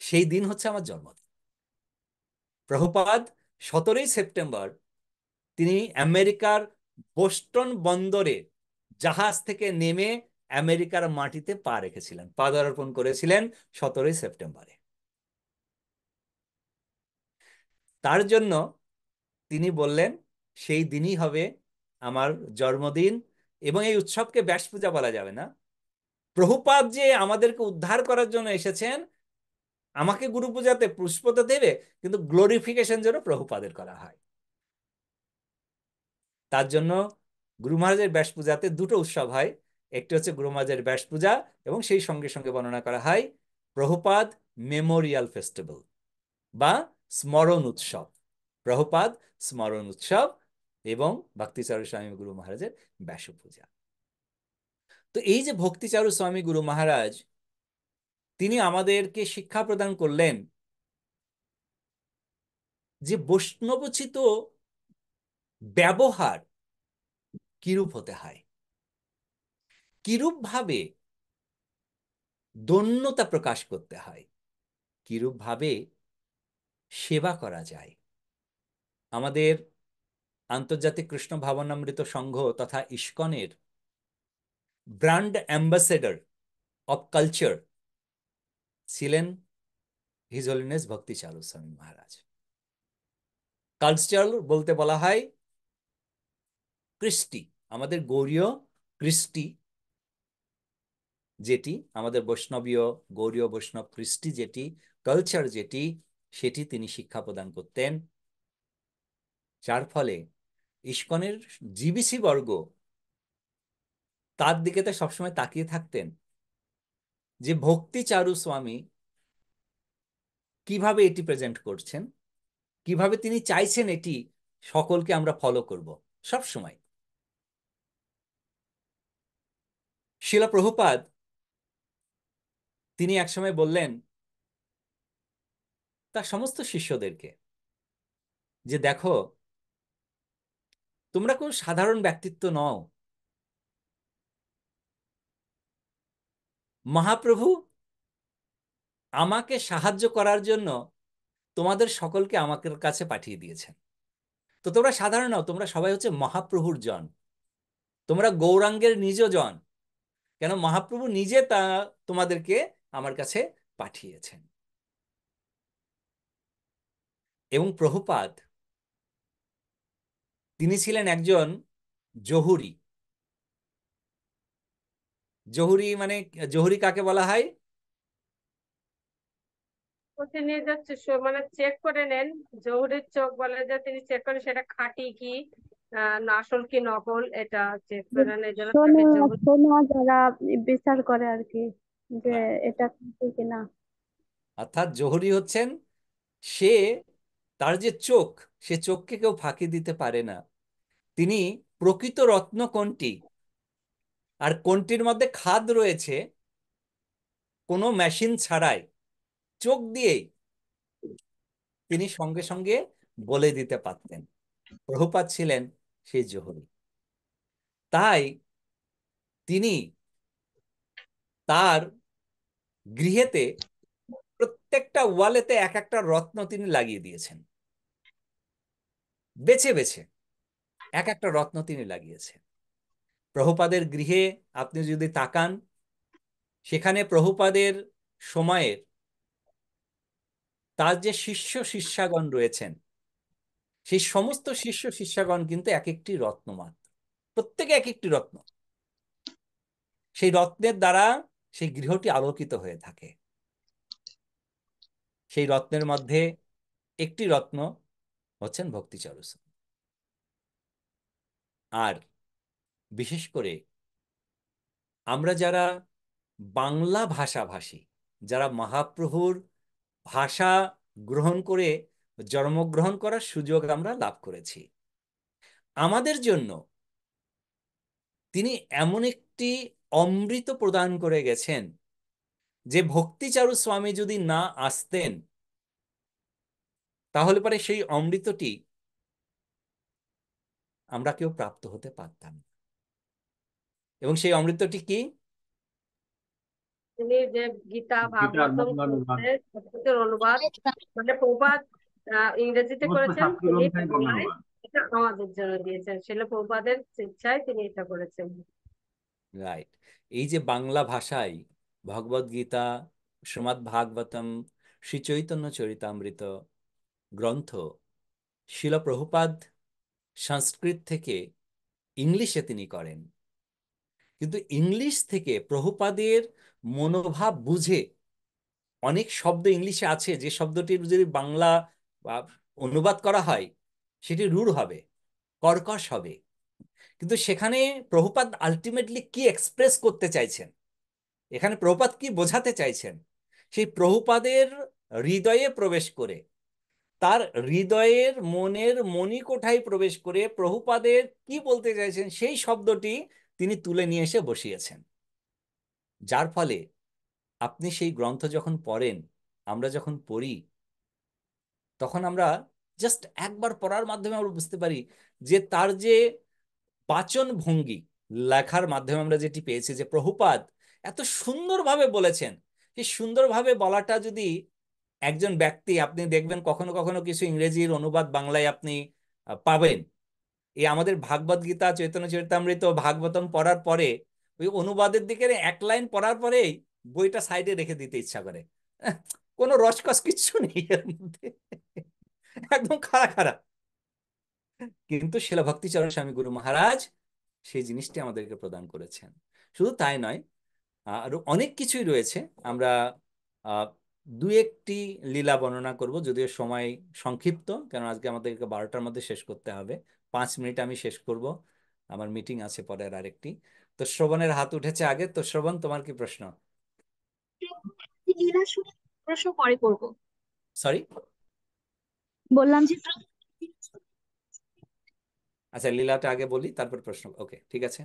সেই দিন হচ্ছে আমার জন্মদিন। প্রভুপাদ 17ই সেপ্টেম্বর তিনি আমেরিকার বোস্টন বন্দরে জাহাজ থেকে নেমে আমেরিকার মাটিতে পা রেখেছিলেন, পদার্পণ করেছিলেন 17ই সেপ্টেম্বরে। তার জন্য তিনি বললেন সেই দিনই হবে আমার জন্মদিন, এবং এই উৎসবকে ব্যাস পূজা বলা যাবে না। প্রভুপাদ যে আমাদেরকে উদ্ধার করার জন্য এসেছেন, আমাকে গুরু পূজাতে পুষ্প তো দেবে, কিন্তু গ্লোরিফিকেশন যেন প্রভুপাদের করা হয়। তার জন্য গুরু মহারাজের ব্যাস পূজাতে দুটো উৎসব হয়। একটি হচ্ছে গুরু মহারাজের ব্যাস পূজা, এবং সেই সঙ্গে সঙ্গে বর্ণনা করা হয় প্রভুপাদ মেমোরিয়াল ফেস্টিভ্যাল বা স্মরণ উৎসব। প্রভুপাদ স্মরণ উৎসব এবং ভক্তিচারু স্বামী গুরু মহারাজের ব্যাস পূজা। তো এই যে ভক্তিচারু স্বামী গুরু মহারাজ, তিনি আমাদেরকে শিক্ষা প্রদান করলেন যে বৈষ্ণবোচিত ব্যবহার কিরূপ হতে হয়, কিরূপ ভাবে দৈন্যতা প্রকাশ করতে হয়, কিরূপ ভাবে সেবা করা যায়। আমাদের আন্তর্জাতিক কৃষ্ণ ভাবনামৃত সংঘ তথা ইস্কনের ব্র্যান্ড অ্যাম্বাসেডর অফ কালচার ছিলেন হিজ হোলিনেস ভক্তিচারু স্বামী মহারাজ। কালচার বলতে বলা হয় কৃষ্টি, আমাদের গৌড়ীয় কৃষ্টি, যেটি আমাদের বৈষ্ণবীয় গৌড়ীয় বৈষ্ণব কৃষ্টি, যেটি কালচার, যেটি সেটি তিনি শিক্ষা প্রদান করতেন। যার ফলে ইস্কনের জিবিসি বর্গ তার দিকে তো সবসময় তাকিয়ে থাকতেন যে ভক্তিচারু স্বামী কিভাবে এটি প্রেজেন্ট করছেন, কিভাবে তিনি চাইছেন এটি সকলকে আমরা ফলো করব সব সময়। শিলা প্রভুপাদ তিনি একসময় বললেন তার সমস্ত শিষ্যদেরকে যে দেখো, তোমরা কোন সাধারণ ব্যক্তিত্ব নও। মহাপ্রভু আমাকে সাহায্য করার জন্য তোমাদের সকলকে আমাদের কাছে পাঠিয়ে দিয়েছেন। তো তোমরা সাধারণ নও, তোমরা সবাই হচ্ছে মহাপ্রভুর জন, তোমরা গৌরাঙ্গের নিজ জন। কেন মহাপ্রভু নিজে তা তোমাদেরকে আমার কাছে পাঠিয়েছেন। এবং প্রভুপাদ তিনি ছিলেন একজন জহুরি। জহুরি মানে, জহুরি কাকে বলা হয়? তিনি যে মানে চেক করে নেন, জহুরির চোখ বলে যে তিনি চেক করে সেটা খাঁটি কি না আসল কি নকল, এটা চেক করে নেন, এই জন্য শোনা তাকে জহুরি। শোনা যারা বিচার করে আর কি, যে হ্যাঁ, এটা সত্যি কিনা। অর্থাৎ জহুরি হচ্ছেন সে, তার যে চোখ, সে চোখকে কেউ ফাঁকি দিতে পারে না। তিনি প্রকৃত রত্ন কোনটি আর কোনটির মধ্যে খাদ রয়েছে কোনো মেশিন ছাড়াই, চোখ দিয়েই তিনি সঙ্গে সঙ্গে বলে দিতে পারতেন। প্রভুপাদ ছিলেন সেই জহুরি। তাই তিনি তার গৃহেতে প্রত্যেকটা ওয়ালেতে এক একটা রত্ন তিনি লাগিয়ে দিয়েছেন, বেছে বেছে এক একটা রত্ন তিনি লাগিয়েছেন। প্রভুপাদের গৃহে আপনি যদি তাকান, সেখানে প্রভুপাদের সময়ের তার যে শিষ্য শিষ্যাগণ রয়েছেন, সেই সমস্ত শিষ্য শিষ্যাগণ কিন্তু এক একটি রত্ন মাত্র, প্রত্যেকে এক একটি রত্ন। সেই রত্নের দ্বারা সেই গৃহটি আলোকিত হয়ে থাকে। সেই রত্নের মধ্যে একটি রত্ন হচ্ছেন ভক্তিচরণ। আর বিশেষ করে আমরা যারা বাংলা ভাষাভাষী, যারা মহাপ্রভুর ভাষা গ্রহণ করে জন্মগ্রহণ করার সুযোগ আমরা লাভ করেছি, আমাদের জন্য তিনি এমন একটি অমৃত প্রদান করে গেছেন যে ভক্তিচারু স্বামী যদি না আসতেন, তাহলে পরে সেই অমৃতটি আমরা কেউ প্রাপ্ত হতে পারতাম না। এবং সেই অমৃতটি কি? তিনি যে গীতা গীতার ভাগবতম বাংলা অনুবাদ, সংস্কৃতের অনুবাদ, মানে প্রভুপাদ ইংরেজিতে সমস্ত করেছেন, শাস্ত্র তিনি গ্রন্থের বাংলা বাংলায় অনুবাদ। এটা আমাদের জন্য দিয়েছেন, সেটা প্রভুপাদের ইচ্ছায় তিনি এটা করেছেন। রাইট। এই যে বাংলা ভাষায় ভগবদ গীতা, শ্রীমদ্ ভাগবতম, শ্রী চৈতন্য চরিতামৃত গ্রন্থ শিল প্রভুপাদ সংস্কৃত থেকে ইংলিশে তিনি করেন, কিন্তু ইংলিশ থেকে প্রভুপাদের মনোভাব বুঝে অনেক শব্দ ইংলিশে আছে যে শব্দটির যদি বাংলা বা অনুবাদ করা হয় সেটি রূঢ় হবে, কর্কশ হবে, কিন্তু সেখানে প্রভুপাদ আলটিমেটলি কি এক্সপ্রেস করতে চাইছেন, এখানে প্রভুপাদ কি বোঝাতে চাইছেন, সেই প্রভুপাদের হৃদয়ে প্রবেশ করে, তার হৃদয়ের মনের মণিকোঠায় প্রবেশ করে প্রভুপাদের কি বলতে চাইছেন সেই শব্দটি তিনি তুলে নিয়ে এসে বসিয়েছেন। যার ফলে আপনি সেই গ্রন্থ যখন পড়েন, আমরা যখন পড়ি, তখন আমরা জাস্ট একবার পড়ার মাধ্যমে আমরা বুঝতে পারি যে তার যে বাচন ভঙ্গি, লেখার মাধ্যমে আমরা যেটি পেয়েছি যে প্রভুপাদ এত সুন্দরভাবে বলেছেন, সেই সুন্দরভাবে বলাটা যদি একজন ব্যক্তি, আপনি দেখবেন কখনো কখনো কিছু ইংরেজির অনুবাদ বাংলায় আপনি পাবেন, এই আমাদের ভাগবত গীতা, চৈতন্য চরিতামৃত, ভাগবতম পড়ার পরে ওই অনুবাদের দিকে এক লাইন পড়ার পরেই বইটা সাইডে রেখে দিতে ইচ্ছা করে। আহ, কোনো রসকস কিচ্ছু নেই এর মধ্যে, একদম খাড়া খাড়া। কিন্তু শিল ভক্তিচরণ স্বামী গুরু মহারাজ সেই জিনিসটি আমাদেরকে প্রদান করেছেন। শুধু তাই নয়, আরো অনেক কিছুই রয়েছে। আমরা আহ, দু একটি লীলা বর্ণনা করব, যদিও সময় সংক্ষিপ্ত, কারণ আজকে আমাদেরকে 12টার মধ্যে শেষ করতে হবে। 5 মিনিট আমি শেষ করব, আমার মিটিং আছে পরের আরেকটি। তো শ্রবণের হাত উঠেছে আগে, তো শ্রবণ, তোমার কি প্রশ্ন? লীলা শুনে প্রশ্ন পরে করবো। সরি, বললাম যে আচ্ছা লীলাটা আগে বলি তারপর প্রশ্ন। ওকে, ঠিক আছে।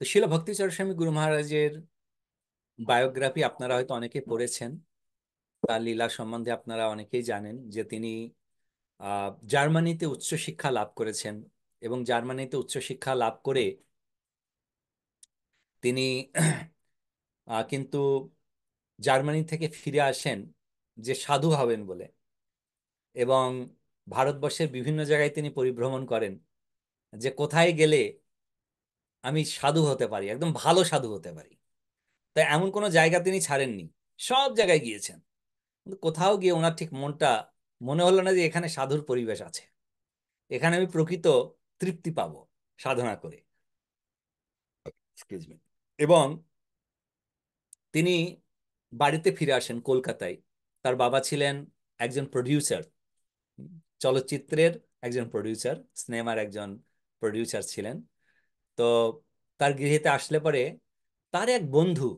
তো শিল ভক্তিচরণ স্বামী গুরু মহারাজের বায়োগ্রাফি আপনারা হয়তো অনেকে পড়েছেন। তার লীলা সম্বন্ধে আপনারা অনেকেই জানেন যে তিনি জার্মানিতে উচ্চশিক্ষা লাভ করেছেন, এবং জার্মানিতে উচ্চশিক্ষা লাভ করে তিনি কিন্তু জার্মানি থেকে ফিরে আসেন যে সাধু হবেন বলে, এবং ভারতবর্ষের বিভিন্ন জায়গায় তিনি পরিভ্রমণ করেন যে কোথায় গেলে আমি সাধু হতে পারি, একদম ভালো সাধু হতে পারি। তাই এমন কোনো জায়গা তিনি ছাড়েননি, সব জায়গায় গিয়েছেন, কিন্তু কোথাও গিয়ে ওনার ঠিক মনে হলো না যে এখানে সাধুর পরিবেশ আছে, এখানে আমি প্রকৃত তৃপ্তি পাবো সাধনা করে। Excuse me. এবং তিনি বাড়িতে ফিরে আসেন কলকাতায়। তার বাবা ছিলেন একজন প্রডিউসার, চলচ্চিত্রের একজন প্রডিউসার, সিনেমার একজন প্রডিউসার ছিলেন। তো তার গৃহেতে আসলে পরে তার এক বন্ধু,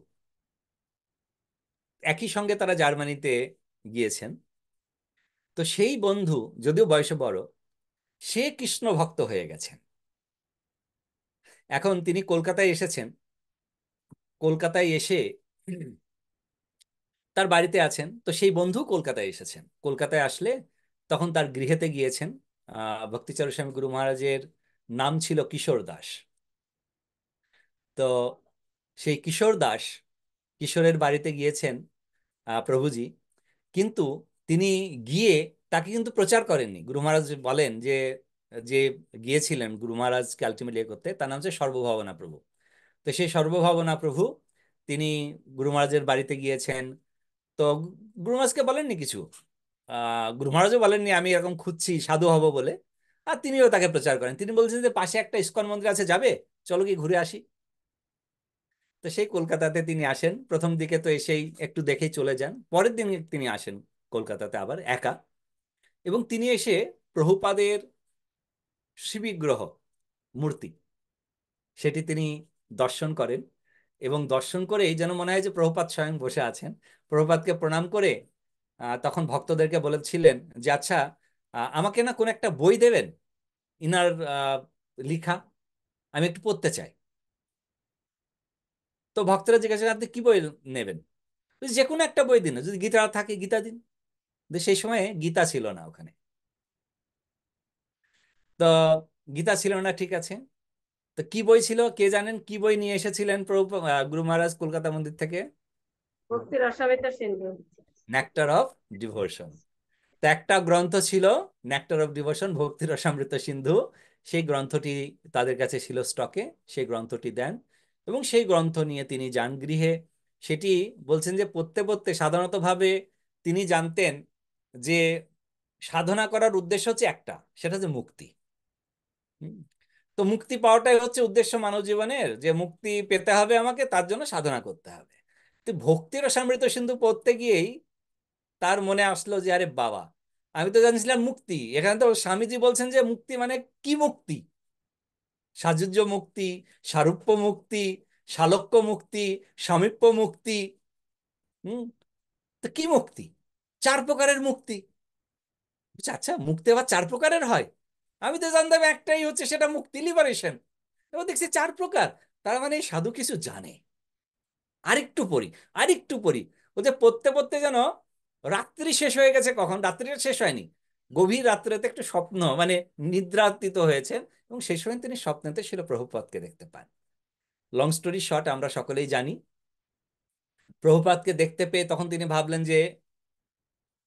একই সঙ্গে তারা জার্মানিতে গিয়েছেন, তো সেই বন্ধু যদিও বয়সে বড়, সে কৃষ্ণ ভক্ত হয়ে গেছেন। এখন তিনি কলকাতায় এসেছেন, কলকাতায় এসে তার বাড়িতে আছেন। তো সেই বন্ধু কলকাতায় এসেছেন, কলকাতায় আসলে তখন তার গৃহেতে গিয়েছেন। ভক্তিচরণ স্বামী গুরু মহারাজের নাম ছিল কিশোর দাস। তো সেই কিশোর দাস, কিশোরের বাড়িতে গিয়েছেন প্রভুজি। কিন্তু তিনি গিয়ে তাকে কিন্তু প্রচার করেননি। গুরু মহারাজ বলেন যে যে গিয়েছিলেন গুরু মহারাজকে আলটিমেটলি করতে, তার নাম হচ্ছে সর্বভাবনা প্রভু। তো সেই সর্বভাবনা প্রভু তিনি গুরু মহারাজের বাড়িতে গিয়েছেন। তো গুরু মহারাজকে বলেননি কিছু, গুরু মহারাজও বলেননি আমি এরকম খুঁজছি সাধু হব বলে। আর তিনিও তাকে প্রচার করেন। তিনি বলছেন যে পাশে একটা ইস্কন মন্দির আছে, যাবে, চলো কি ঘুরে আসি। তো সেই কলকাতাতে তিনি আসেন। প্রথম দিকে তো এসেই একটু দেখেই চলে যান। পরের দিন তিনি আসেন কলকাতাতে আবার একা। এবং তিনি এসে প্রভুপাদের শ্রীবিগ্রহ মূর্তি, সেটি তিনি দর্শন করেন। এবং দর্শন করেই যেন মনে হয় যে প্রভুপাদ স্বয়ং বসে আছেন। প্রভুপাদকে প্রণাম করে তখন ভক্তদেরকে বলেছিলেন যে আচ্ছা, আমাকে না কোন একটা বই দেবেন, ইনার লিখা, আমি একটু পড়তে চাই। তো ভক্তরা জিজ্ঞাসা করেন, আপনি কি বই নেবেন? বলছি, যে কোনো একটা বই দিন, যদি গীতা থাকে গীতা দিন। কিন্তু সেই সময়ে গীতা ছিল না ওখানে। তো গীতা ছিল না, ঠিক আছে। তো কি বই ছিল কে জানেন? কি বই নিয়ে এসেছিলেন প্রভু গুরু মহারাজ কলকাতা মন্দির থেকে? Bhakti Rasamrita Sindhu. Nectar of devotion. তো একটা গ্রন্থ ছিল নেক্টার অফ ডিভোশন, ভক্তি রসামৃত সিন্ধু। সেই গ্রন্থটি তাদের কাছে ছিল স্টকে, সেই গ্রন্থটি দেন এবং সেই গ্রন্থ নিয়ে তিনি যান গৃহে। সেটি বলছেন যে পড়তে পড়তে সাধারণতভাবে তিনি জানতেন যে সাধনা করার উদ্দেশ্য হচ্ছে একটা, সেটা হচ্ছে মুক্তি। হুম। তো মুক্তি পাওয়াটাই হচ্ছে উদ্দেশ্য মানব জীবনের, যে মুক্তি পেতে হবে আমাকে, তার জন্য সাধনা করতে হবে। তো ভক্তি রসামৃত সিন্ধু পড়তে গিয়েই তার মনে আসলো যে আরে বাবা, আমি তো জানিছিলাম মুক্তি, এখানে তো স্বামীজি বলছেন যে মুক্তি মানে কি মুক্তি? সাযুজ্য মুক্তি, সারূপ্য মুক্তি, সালোক্য মুক্তি, সামীপ্য মুক্তি। হুম। তো কি মুক্তি? 4 প্রকারের মুক্তি। বলছে, আচ্ছা, মুক্তি আবার 4 প্রকারের হয়? আমি তো জানতাম একটাই হচ্ছে, সেটা মুক্তি, লিবারেশন। এবার দেখছি 4 প্রকার। তার মানে এই সাধু কিছু জানে। আরেকটু পড়ি, আরেকটু পড়ি। ও যে পড়তে পড়তে যেন রাত্রি শেষ হয়ে গেছে। কখন রাত্রি শেষ হয়নি, গভীর রাত্রেতে একটু স্বপ্ন, মানে নিদ্রাতীত হয়েছেন। এবং সেই সময় তিনি স্বপ্নেতে শিল প্রভুপাদকে দেখতে পান। লং স্টোরি শর্ট, আমরা সকলেই জানি প্রভুপাদকে দেখতে পেয়ে তখন তিনি ভাবলেন যে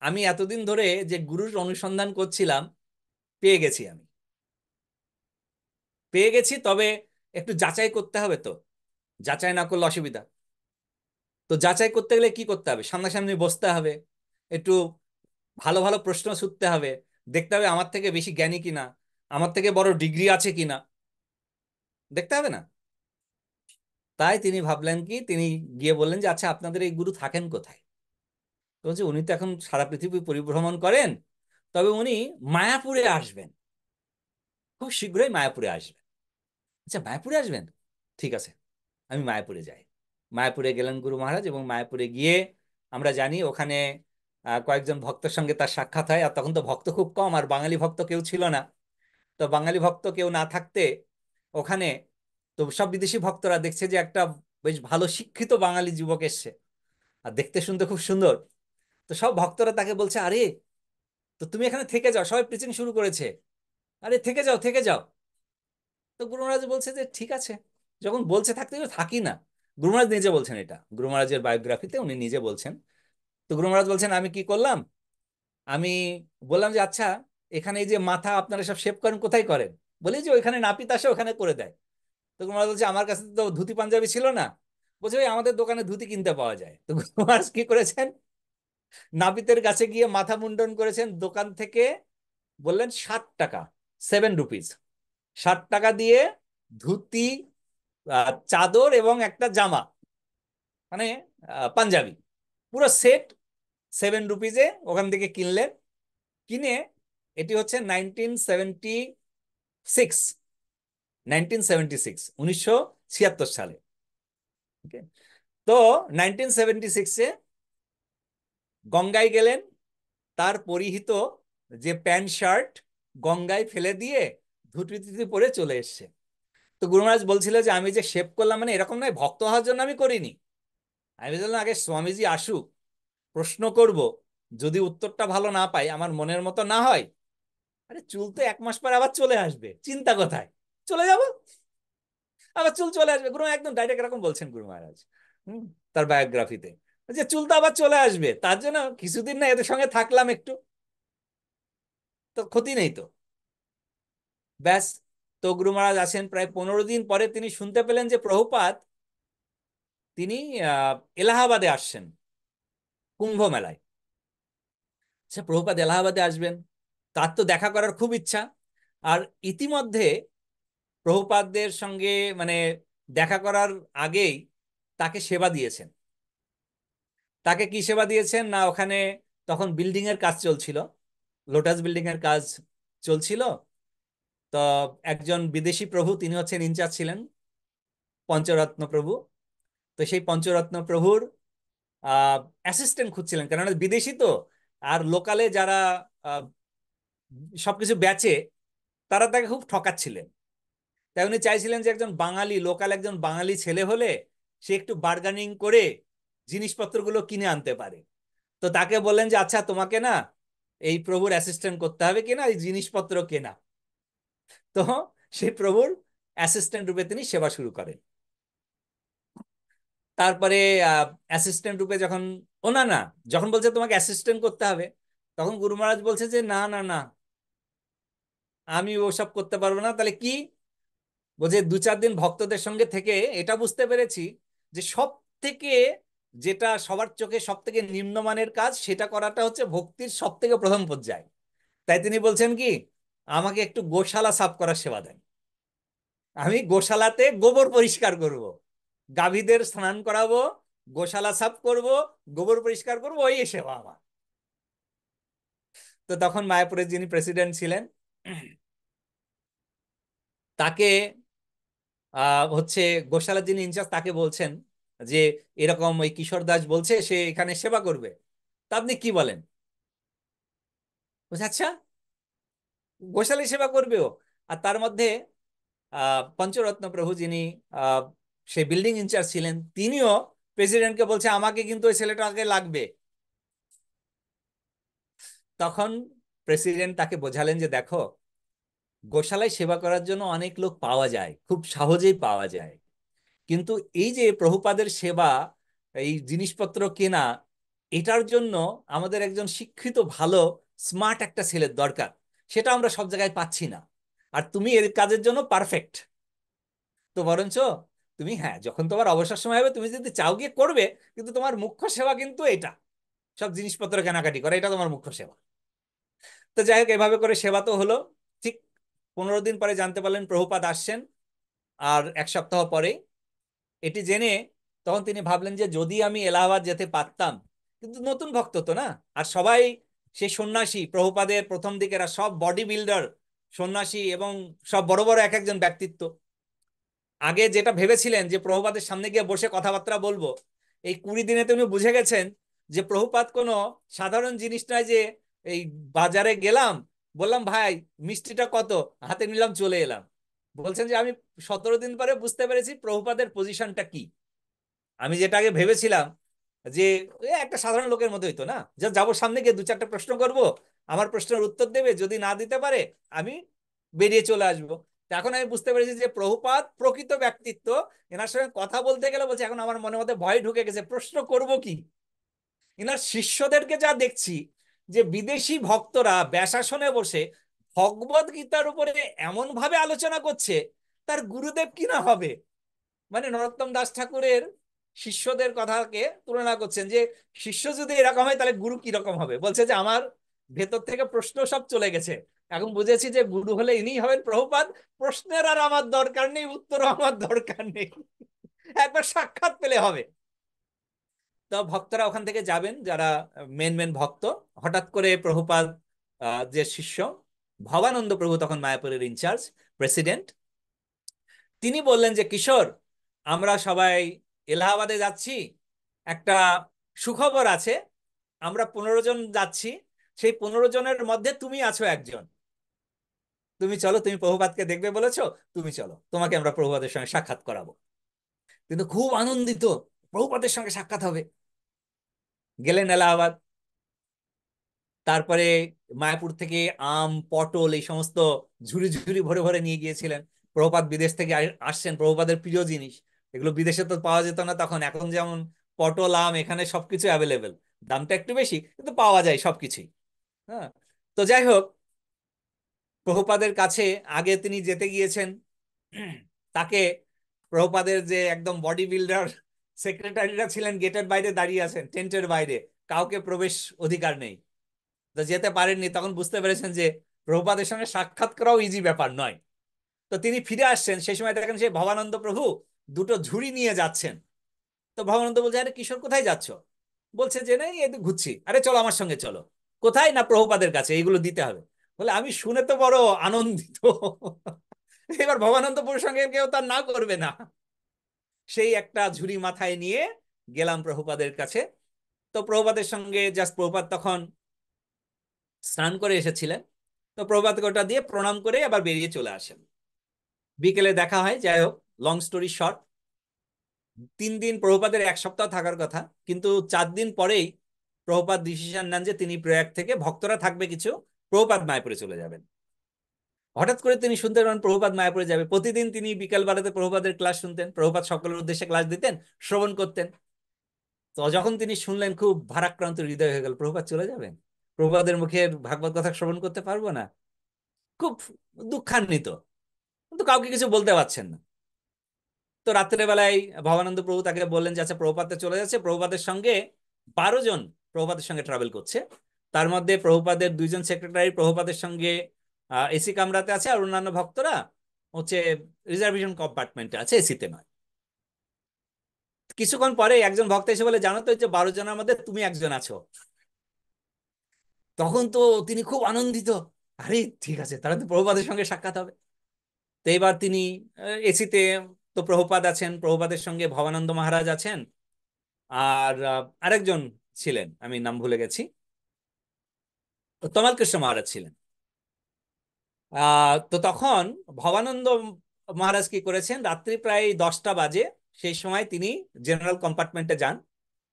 আমি এতদিন ধরে যে গুরুর অনুসন্ধান করছিলাম, পেয়ে গেছি, আমি পেয়ে গেছি। তবে একটু যাচাই করতে হবে, তো যাচাই না করলে অসুবিধা। তো যাচাই করতে গেলে কি করতে হবে? সামনাসামনি বসতে হবে, একটু ভালো ভালো প্রশ্ন ছুড়তে হবে, দেখতে হবে আমার থেকে বেশি জ্ঞানী কিনা, আমার থেকে বড় ডিগ্রি আছে কিনা, দেখতে হবে না? তাই তিনি ভাবলেন কি, তিনি গিয়ে বললেন যে আচ্ছা, আপনাদের এই গুরু থাকেন কোথায়? তো বলছে উনি তো এখন সারা পৃথিবী পরিভ্রমণ করেন, তবে উনি মায়াপুরে আসবেন, খুব শীঘ্রই মায়াপুরে আসবেন। আচ্ছা, মায়াপুরে আসবেন, ঠিক আছে, আমি মায়াপুরে যাই। মায়াপুরে গেলেন গুরু মহারাজ, এবং মায়াপুরে গিয়ে আমরা জানি ওখানে কয়েকজন ভক্তের সঙ্গে তার সাক্ষাৎ হয়। আর তখন তো ভক্ত খুব কম, আর বাঙালি ভক্ত কেউ ছিল না। তো বাঙালি ভক্ত কেউ না থাকতে ওখানে তো সব বিদেশি ভক্তরা দেখছে যে একটা বেশ ভালো শিক্ষিত বাঙালি যুবক এসছে, আর দেখতে শুনতে খুব সুন্দর। তো সব ভক্তরা তাকে বলছে, আরে, তো তুমি এখানে থেকে যাও, সবাই প্রিচিং শুরু করেছে, আরে থেকে যাও, থেকে যাও। তো গুরু মহারাজ বলছে যে ঠিক আছে, যখন বলছে থাকতে, তো থাকি না। গুরু মহারাজ নিজে বলছেন, এটা গুরু মহারাজের বায়োগ্রাফিতে উনি নিজে বলছেন। তো গুরু মহারাজ বলছেন, আমি কি করলাম, আমি বললাম যে আচ্ছা, এখানে এই যে মাথা আপনারা সব শেভ করেন, কোথায় করেন? বলি যে ওইখানে নাপিত আসে, ওখানে করে দেয়। তো গুরু মহারাজ বলছে, আমার কাছে তো ধুতি পাঞ্জাবি ছিল না। বলছে ওই আমাদের দোকানে ধুতি কিনতে পাওয়া যায়। তো গুরু মহারাজ কি করেছেন, নাপিতের কাছে গিয়ে মাথা মুন্ডন করেছেন দোকান থেকে। বললেন 60 টাকা, 7 রুপিস, 60 টাকা দিয়ে ধুতি চাদর এবং একটা জামা, মানে পাঞ্জাবি, পুরো সেট 7 রুপিজে ওখান থেকে কিনলেন। কিনে, এটি হচ্ছে 1976, 1976 সালে। ওকে। তো 1976-এ গঙ্গায় গেলেন, তার পরিহিত যে প্যান্ট শার্ট গঙ্গায় ফেলে দিয়ে ধুতি টুতি পরে চলে এসছে। তো গুরু মহারাজ বলছিল যে আমি যে শেভ করলাম, মানে এরকম নয়, ভক্ত হওয়ার জন্য আমি করিনি। আমি বললাম আগে স্বামীজি আসুক, প্রশ্ন করব, যদি উত্তরটা ভালো না পাই, আমার মনের মতো না হয়, আরে চুল তো 1 মাস পর আবার চলে আসবে, চিন্তা কোথায়, চলে যাব, আবার চুল চলে আসবে। গুরু একদম ডাইরেক্ট এরকম বলছেন গুরু মহারাজ। হুম, তার বায়োগ্রাফিতে, যে চুল তো আবার চলে আসবে, তার জন্য কিছুদিন না এদের সঙ্গে থাকলাম একটু, তো ক্ষতি নেই তো, ব্যাস। তো গুরু মহারাজ আসেন, প্রায় 15 দিন পরে তিনি শুনতে পেলেন যে প্রভুপাদ তিনি এলাহাবাদে আসছেন কুম্ভ মেলায়। সে প্রভুপাদ এলাহাবাদে আসবেন, তার তো দেখা করার খুব ইচ্ছা। আর ইতিমধ্যে প্রভুপাদদের সঙ্গে মানে দেখা করার আগেই তাকে সেবা দিয়েছেন। তাকে কি সেবা দিয়েছেন না, ওখানে তখন বিল্ডিং এর কাজ চলছিল, লোটাস বিল্ডিং এর কাজ চলছিল। তো একজন বিদেশি প্রভু, তিনি হচ্ছেন ইনচার্জ ছিলেন, পঞ্চরত্ন প্রভু। তো সেই পঞ্চরত্ন প্রভুর অ্যাসিস্ট্যান্ট খুঁজছিলেন, কেননা বিদেশি তো। আর লোকালে যারা আহ, সবকিছু বেচে, তারা তাকে খুব ঠকাচ্ছিলেন। তাই উনি চাইছিলেন যে একজন বাঙালি, লোকাল একজন বাঙালি ছেলে হলে সে একটু বার্গানিং করে জিনিসপত্রগুলো কিনে আনতে পারে। তো তাকে বললেন যে আচ্ছা, তোমাকে না এই প্রভুর অ্যাসিস্ট্যান্ট করতে হবে কিনা এই জিনিসপত্র কেনা। তো সেই প্রভুর অ্যাসিস্ট্যান্ট রূপে তিনি সেবা শুরু করেন। তারপরে অ্যাসিস্ট্যান্ট রূপে যখন, ও না না, যখন বলছে তোমাকে অ্যাসিস্ট্যান্ট করতে হবে, তখন গুরু মহারাজ বলছে যে না না না, আমি ওসব করতে পারবো না। তাহলে কি? বলছে 2-4 দিন ভক্তদের সঙ্গে থেকে এটা বুঝতে পেরেছি যে সব থেকে, যেটা সবার চোখে সব থেকে নিম্নমানের কাজ, সেটা করাটা হচ্ছে ভক্তির সব থেকে প্রথম পর্যায়। তাই তিনি বলছেন কি, আমাকে একটু গোশালা সাফ করার সেবা দেন। আমি গোশালাতে গোবর পরিষ্কার করব, গাভীদের স্নান করাবো, গোশালা সাফ করব, গোবর পরিষ্কার করব, ওই সেবা আমার। তো তখন মায়াপুরের যিনি প্রেসিডেন্ট ছিলেন, তাকে হচ্ছে গোশালার যিনি ইনচার্জ, তাকে বলছেন যে এরকম ওই কিশোর দাস বলছে সে এখানে সেবা করবে, তা আপনি কি বলেন? বলছে আচ্ছা, গোশালায় সেবা করবেও। আর তার মধ্যে পঞ্চরত্ন প্রভু যিনি আহ, সেই বিল্ডিং ইনচার্জ ছিলেন, তিনিও প্রেসিডেন্টকে বলছে আমাকে কিন্তু ওই ছেলেটাকে লাগবে। তখন প্রেসিডেন্ট তাকে বোঝালেন যে দেখো, গোশালায় সেবা করার জন্য অনেক লোক পাওয়া যায়, খুব সহজেই পাওয়া যায়, কিন্তু এই যে প্রভুপাদের সেবা, এই জিনিসপত্র কেনা, এটার জন্য আমাদের একজন শিক্ষিত ভালো স্মার্ট একটা ছেলের দরকার, সেটা আমরা সব জায়গায় পাচ্ছি না। আর তুমি এর কাজের জন্য পারফেক্ট। তো বরঞ্চ তুমি, হ্যাঁ, যখন তোমার অবসর সময় হবে তুমি যদি চাও গিয়ে করবে, কিন্তু তোমার মুখ্য সেবা কিন্তু এটা, সব জিনিসপত্র কেনাকাটি করা, এটা তোমার মুখ্য সেবা। তো যাই হোক, এভাবে করে সেবা তো হলো। ঠিক 15 দিন পরে জানতে পারলেন প্রভুপাদ আসছেন, আর 1 সপ্তাহ পরেই। এটি জেনে তখন তিনি ভাবলেন যে যদি আমি এলাহাবাদ যেতে পারতাম, কিন্তু নতুন ভক্ত তো না, আর সবাই সেই সন্ন্যাসী, প্রভুপাদের প্রথম দিকেরা সব বডি বিল্ডার সন্ন্যাসী, এবং সব বড় বড় এক একজন ব্যক্তিত্ব। আগে যেটা ভেবেছিলেন যে প্রভুপাদের সামনে গিয়ে বসে কথাবার্তা বলবো, এই 20 দিনে তিনি বুঝে গেছেন যে প্রভুপাদ কোনো সাধারণ জিনিস নয়, যে এই বাজারে গেলাম, বললাম ভাই মিষ্টিটা কত, হাতে নিলাম চলে এলাম। বলছেন যে আমি 17 দিন পরে বুঝতে পেরেছি প্রভুপাদের পজিশনটা কি। আমি যেটা আগে ভেবেছিলাম যে একটা সাধারণ লোকের মতো হইতো না, যা যাবো সামনে গিয়ে 2-4টা প্রশ্ন করব, আমার প্রশ্নের উত্তর দেবে, যদি না দিতে পারে আমি বেরিয়ে চলে আসবো। তো এখন আমি বুঝতে পেরেছি যে প্রভুপাদ প্রকৃত ব্যক্তিত্ব। এনার সঙ্গে কথা বলতে গেলে বলছে এখন আমার মনের মধ্যে ভয় ঢুকে গেছে, প্রশ্ন করব কি। এনার শিষ্যদেরকে যা দেখছি, যে বিদেশি ভক্তরা ব্যাসাসনে বসে ভগবদ গীতার উপরে এমন ভাবে আলোচনা করছে, তার গুরুদেব কি না হবে। মানে নরোত্তম দাস ঠাকুরের শিষ্যদের কথাকে তুলনা করছেন, যে শিষ্য যদি এরকম হয় তাহলে গুরু কিরকম হবে। বলছে যে আমার ভেতর থেকে প্রশ্ন সব চলে গেছে, এখন বুঝেছি যে গুরু হলে ইনিই হবেন প্রভুপাদ। প্রশ্নের আর আমার দরকার নেই, উত্তরও আমার দরকার নেই, একবার সাক্ষাৎ পেলে হবে। তো ভক্তরা ওখান থেকে যাবেন, যারা মেন মেন ভক্ত। হঠাৎ করে প্রভুপাদ যে শিষ্য ভবানন্দ প্রভু, তখন মায়াপুরের ইনচার্জ প্রেসিডেন্ট, তিনি বললেন যে কিশোর, আমরা সবাই এলাহাবাদে যাচ্ছি, একটা সুখবর আছে। আমরা 15 জন যাচ্ছি, সেই 15 জনের মধ্যে তুমি আছো একজন। তুমি চলো, তুমি প্রভুপাদকে দেখবে বলেছো, তুমি চলো, তোমাকে আমরা প্রভুপাদের সঙ্গে সাক্ষাৎ করাবো। কিন্তু খুব আনন্দিত, প্রভুপাদের সঙ্গে সাক্ষাৎ হবে। গেলেন এলাহাবাদ। তারপরে মায়াপুর থেকে আম, পটল এই সমস্ত ঝুড়ি ঝুড়ি ভরে ভরে নিয়ে গিয়েছিলেন। প্রভুপাদ বিদেশ থেকে আসছেন, প্রভুপাদের প্রিয় জিনিস এগুলো, বিদেশে তো পাওয়া যেত না তখন। এখন যেমন পটল, আম এখানে সবকিছু অ্যাভেলেবেল, দামটা একটু বেশি কিন্তু পাওয়া যায় সবকিছুই। হ্যাঁ, তো যাই হোক, প্রভুপাদের কাছে আগে তিনি যেতে গিয়েছেন, তাকে প্রভুপাদের যে একদম বডি বিল্ডার সেক্রেটারিরা ছিলেন গেটের বাইরে দাঁড়িয়ে আছেন, টেন্টের বাইরে, কাউকে প্রবেশ অধিকার নেই। তো যেতে পারেননি, তখন বুঝতে পেরেছেন যে প্রভুপাদের সঙ্গে সাক্ষাৎ করাও ইজি ব্যাপার নয়। তো তিনি ফিরে আসছেন, সেই সময় দেখেন সেই ভবানন্দ প্রভু দুটো ঝুড়ি নিয়ে যাচ্ছেন। তো ভবানন্দ বলছে, আরে কিশোর কোথায় যাচ্ছ? বলছে যে নেই, এই তো ঘুরছি। আরে চলো আমার সঙ্গে চলো। কোথায়? না প্রভুপাদের কাছে, এইগুলো দিতে হবে। বলে আমি শুনে তো বড় আনন্দিত। এবার ভবানন্দ প্রভুর সঙ্গে কেউ তার না করবে না। সেই একটা ঝুড়ি মাথায় নিয়ে গেলাম প্রভুপাদের কাছে। তো প্রভুপাদের সঙ্গে জাস্ট, প্রভুপাদ তখন স্নান করে এসেছিলেন। তো প্রভুপাদকে ওটা দিয়ে প্রণাম করে আবার বেরিয়ে চলে আসেন। বিকেলে দেখা হয়। যাই হোক, লং স্টোরি শর্ট, 3 দিন প্রভুপাদের 1 সপ্তাহ থাকার কথা, কিন্তু 4 দিন পরেই প্রভুপাদ ডিসিশন নেন যে তিনি প্রয়াগ থেকে, ভক্তরা থাকবে কিছু, প্রভুপাদ মায়াপুরে চলে যাবেন। হঠাৎ করে তিনি শুনতে পারেন প্রভুপাদ মায়াপুরে যাবে। প্রতিদিন তিনি বিকেল বেলাতে প্রভুপাদের ক্লাস শুনতেন, প্রভুপাদ সকলের উদ্দেশ্যে ক্লাস দিতেন, শ্রবণ করতেন। তো যখন তিনি শুনলেন, খুব ভারাক্রান্ত হৃদয় হয়ে গেল, প্রভুপাদ চলে যাবেন, প্রভুপাদের মুখের ভাগবত কথা শ্রবণ করতে পারবো না। খুব দুঃখান্বিত, কিন্তু কাউকে কিছু বলতে পারছেন না। তো রাত্রের বেলায় ভবানন্দ প্রভু তাকে বললেন যে আচ্ছা, প্রভুপাদে চলে যাচ্ছে, প্রভুপাদের সঙ্গে 12 জন প্রভুপাদের সঙ্গে ট্রাভেল করছে। তার মধ্যে প্রভুপাদের 2 জন সেক্রেটারি প্রভুপাদের সঙ্গে এসি কামরাতে আছে, আর অন্যান্য ভক্তরা হচ্ছে রিজার্ভেশন কম্পার্টমেন্টে আছে, এসিতে নয়। কিছুক্ষণ পরে একজন ভক্ত এসে বলে, জানো তো, যে 12 জনের মধ্যে তুমি একজন আছো। তখন তো তিনি খুব আনন্দিত, আরে ঠিক আছে, তাহলে তো প্রভুপাদের সঙ্গে সাক্ষাৎ হবে। তো এবার তিনি এসিতে, তো প্রভুপাদ আছেন, প্রভুপাদের সঙ্গে ভবানন্দ মহারাজ আছেন, আর আরেকজন ছিলেন, আমি নাম ভুলে গেছি, তমাল কৃষ্ণ মহারাজ ছিলেন। তো তখন ভবানন্দ মহারাজ কি করেছেন, রাত্রি প্রায় 10টা বাজে, সেই সময় তিনি জেনারেল কম্পার্টমেন্টে যান।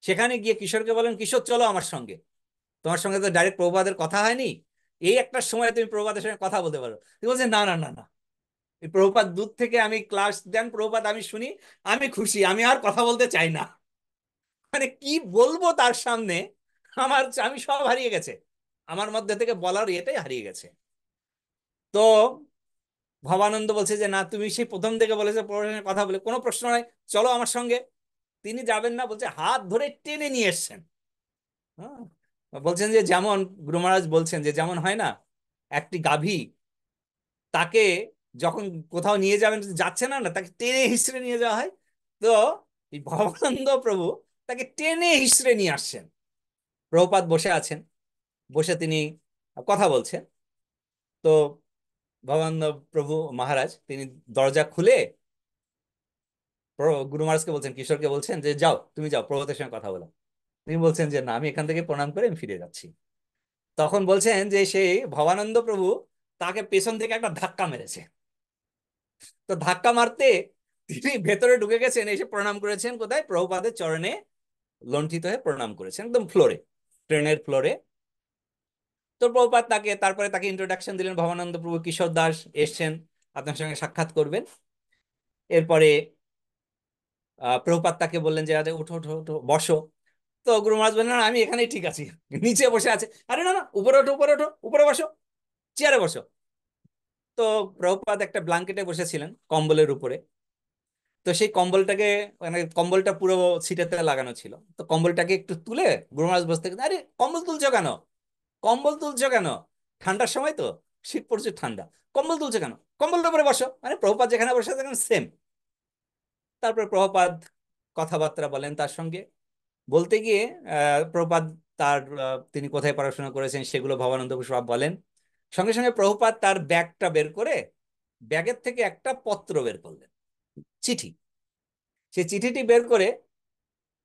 সেখানে গিয়ে কিশোরকে বলেন, কিশোর চলো আমার সঙ্গে, তোমার সঙ্গে তো ডাইরেক্ট প্রভুপাদের কথা হয়নি, এই একটা সময় তুমি প্রভুপাদের সঙ্গে কথা বলতে পারো। তিনি বলছেন, না না না না, এই প্রভুপাদ দূর থেকে আমি ক্লাস দেন, প্রভুপাদ আমি শুনি, আমি খুশি, আমি আর কথা বলতে চাই না। মানে কি বলবো তার সামনে, আমি সব হারিয়ে গেছে, আমার মধ্যে থেকে বলার এটাই হারিয়ে গেছে। তো ভবানন্দ বলছে যে না, তুমি সেই প্রথম থেকে বলেছো প্রভুর কথা বলে, কোনো প্রশ্ন নাই, চলো আমার সঙ্গে। তিনি যাবেন না, বলছে হাত ধরে টেনে নিয়ে এসছেন। হ্যাঁ, বলছেন যে যেমন গুরু মহারাজ বলছেন যে যেমন হয় না, একটি গাভী, তাকে যখন কোথাও নিয়ে যাবেন, যাচ্ছে না না, তাকে টেনে হিসড়ে নিয়ে যাওয়া হয়। তো এই ভবানন্দ প্রভু তাকে টেনে হিসড়ে নিয়ে আসছেন। প্রভুপাদ বসে আছেন, বসে তিনি কথা বলছেন। তো ভবানন্দ প্রভু মহারাজ তিনি দরজা খুলে গুরু মহারাজকে বলছেন, কিশোরকে বলছেন যে যাও, তুমি যাও, প্রভুদের সঙ্গে কথা বলো। তিনি বলছেন যে না, আমি এখান থেকে প্রণাম করে আমি ফিরে যাচ্ছি। তখন বলছেন যে সেই ভবানন্দ প্রভু তাকে পেছন থেকে একটা ধাক্কা মেরেছে। তো ধাক্কা মারতে তিনি ভেতরে ঢুকে গেছেন, এসে প্রণাম করেছেন কোথায়, প্রভুপাদের চরণে লণ্ঠিত হয়ে প্রণাম করেছেন, একদম ফ্লোরে, ট্রেনের ফ্লোরে। তো প্রভুপাদ তারপরে তাকে ইন্ট্রোডাকশন দিলেন, ভবানন্দ প্রভু কিশোর দাস এসছেন, আপনার সঙ্গে সাক্ষাৎ করবেন। এরপরে প্রভুপাদ তাকে বললেন যে আরে উঠো উঠো উঠো, বসো। তো গুরু মহারাজ বললেন, না আমি এখানেই ঠিক আছি, নিচে বসে আছে। আরে না না, উপরে ওঠো, উপরে ওঠো, উপরে বসো, চেয়ারে বসো। তো প্রভুপাদ একটা ব্ল্যাঙ্কেটে বসেছিলেন কম্বলের উপরে। তো সেই কম্বলটাকে, মানে কম্বলটা পুরো সিটেতে লাগানো ছিল, তো কম্বলটাকে একটু তুলে গুরু মহারাজ বসতে, আরে কম্বল তুলছো কেন, কম্বল তুলছো কেন, ঠান্ডার সময় তো, শীত পড়ছে, ঠান্ডা, কম্বল তুলছে কেন, কম্বলের উপরে বসো, মানে প্রভুপাদ যেখানে বসে থাকেন সেম। তারপর প্রভুপাদ কথাবার্তা বলেন তার সঙ্গে। বলতে গিয়ে প্রভুপাদ তার তিনি কোথায় পড়াশোনা করেছেন সেগুলো ভবানন্দ বসু বলেন। সঙ্গে সঙ্গে প্রভুপাদ তার ব্যাগটা বের করে ব্যাগের থেকে একটা পত্র বের করলেন, চিঠি। সেই চিঠিটি বের করে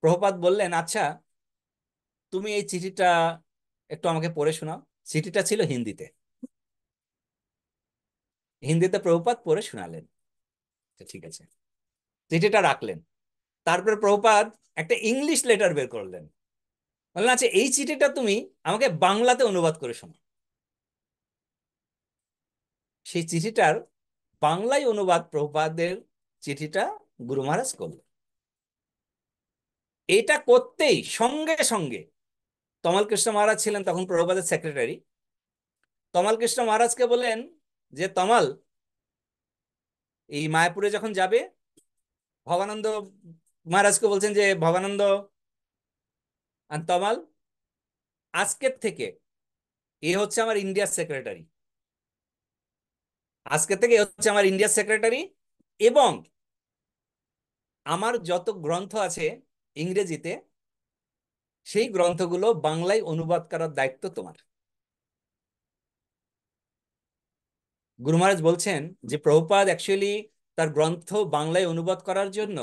প্রভুপাদ বললেন, আচ্ছা তুমি এই চিঠিটা একটু আমাকে পড়ে শোনাও। চিঠিটা ছিল হিন্দিতে। হিন্দিতে প্রভুপাদ পড়ে শোনালেন। আচ্ছা, ঠিক আছে, চিঠিটা রাখলেন। তারপরে প্রভুপাদ একটা ইংলিশ লেটার বের করলেন, বললেন আচ্ছা এই চিঠিটা তুমি আমাকে বাংলাতে অনুবাদ করে শোনো। সেই চিঠিটার বাংলায় অনুবাদ প্রভুপাদের চিঠিটা গুরু মহারাজ করলেন। এটা করতেই সঙ্গে সঙ্গে তমাল কৃষ্ণ মহারাজ ছিলেন তখন প্রভুপাদের সেক্রেটারি। তমাল কৃষ্ণ মহারাজকে বললেন যে তমাল, এই মায়াপুরে যখন যাবে, ভবানন্দ মহারাজকে বলছেন যে ভবানন্দ আর তমাল, আজকের থেকে এ হচ্ছে আমার ইন্ডিয়ার সেক্রেটারি, আজকের থেকে এ হচ্ছে আমার ইন্ডিয়ার সেক্রেটারি, এবং আমার যত গ্রন্থ আছে ইংরেজিতে সেই গ্রন্থগুলো বাংলায় অনুবাদ করার দায়িত্ব তোমার। গুরু মহারাজ বলছেন যে প্রভুপাদ অ্যাকচুয়ালি তার গ্রন্থ বাংলায় অনুবাদ করার জন্য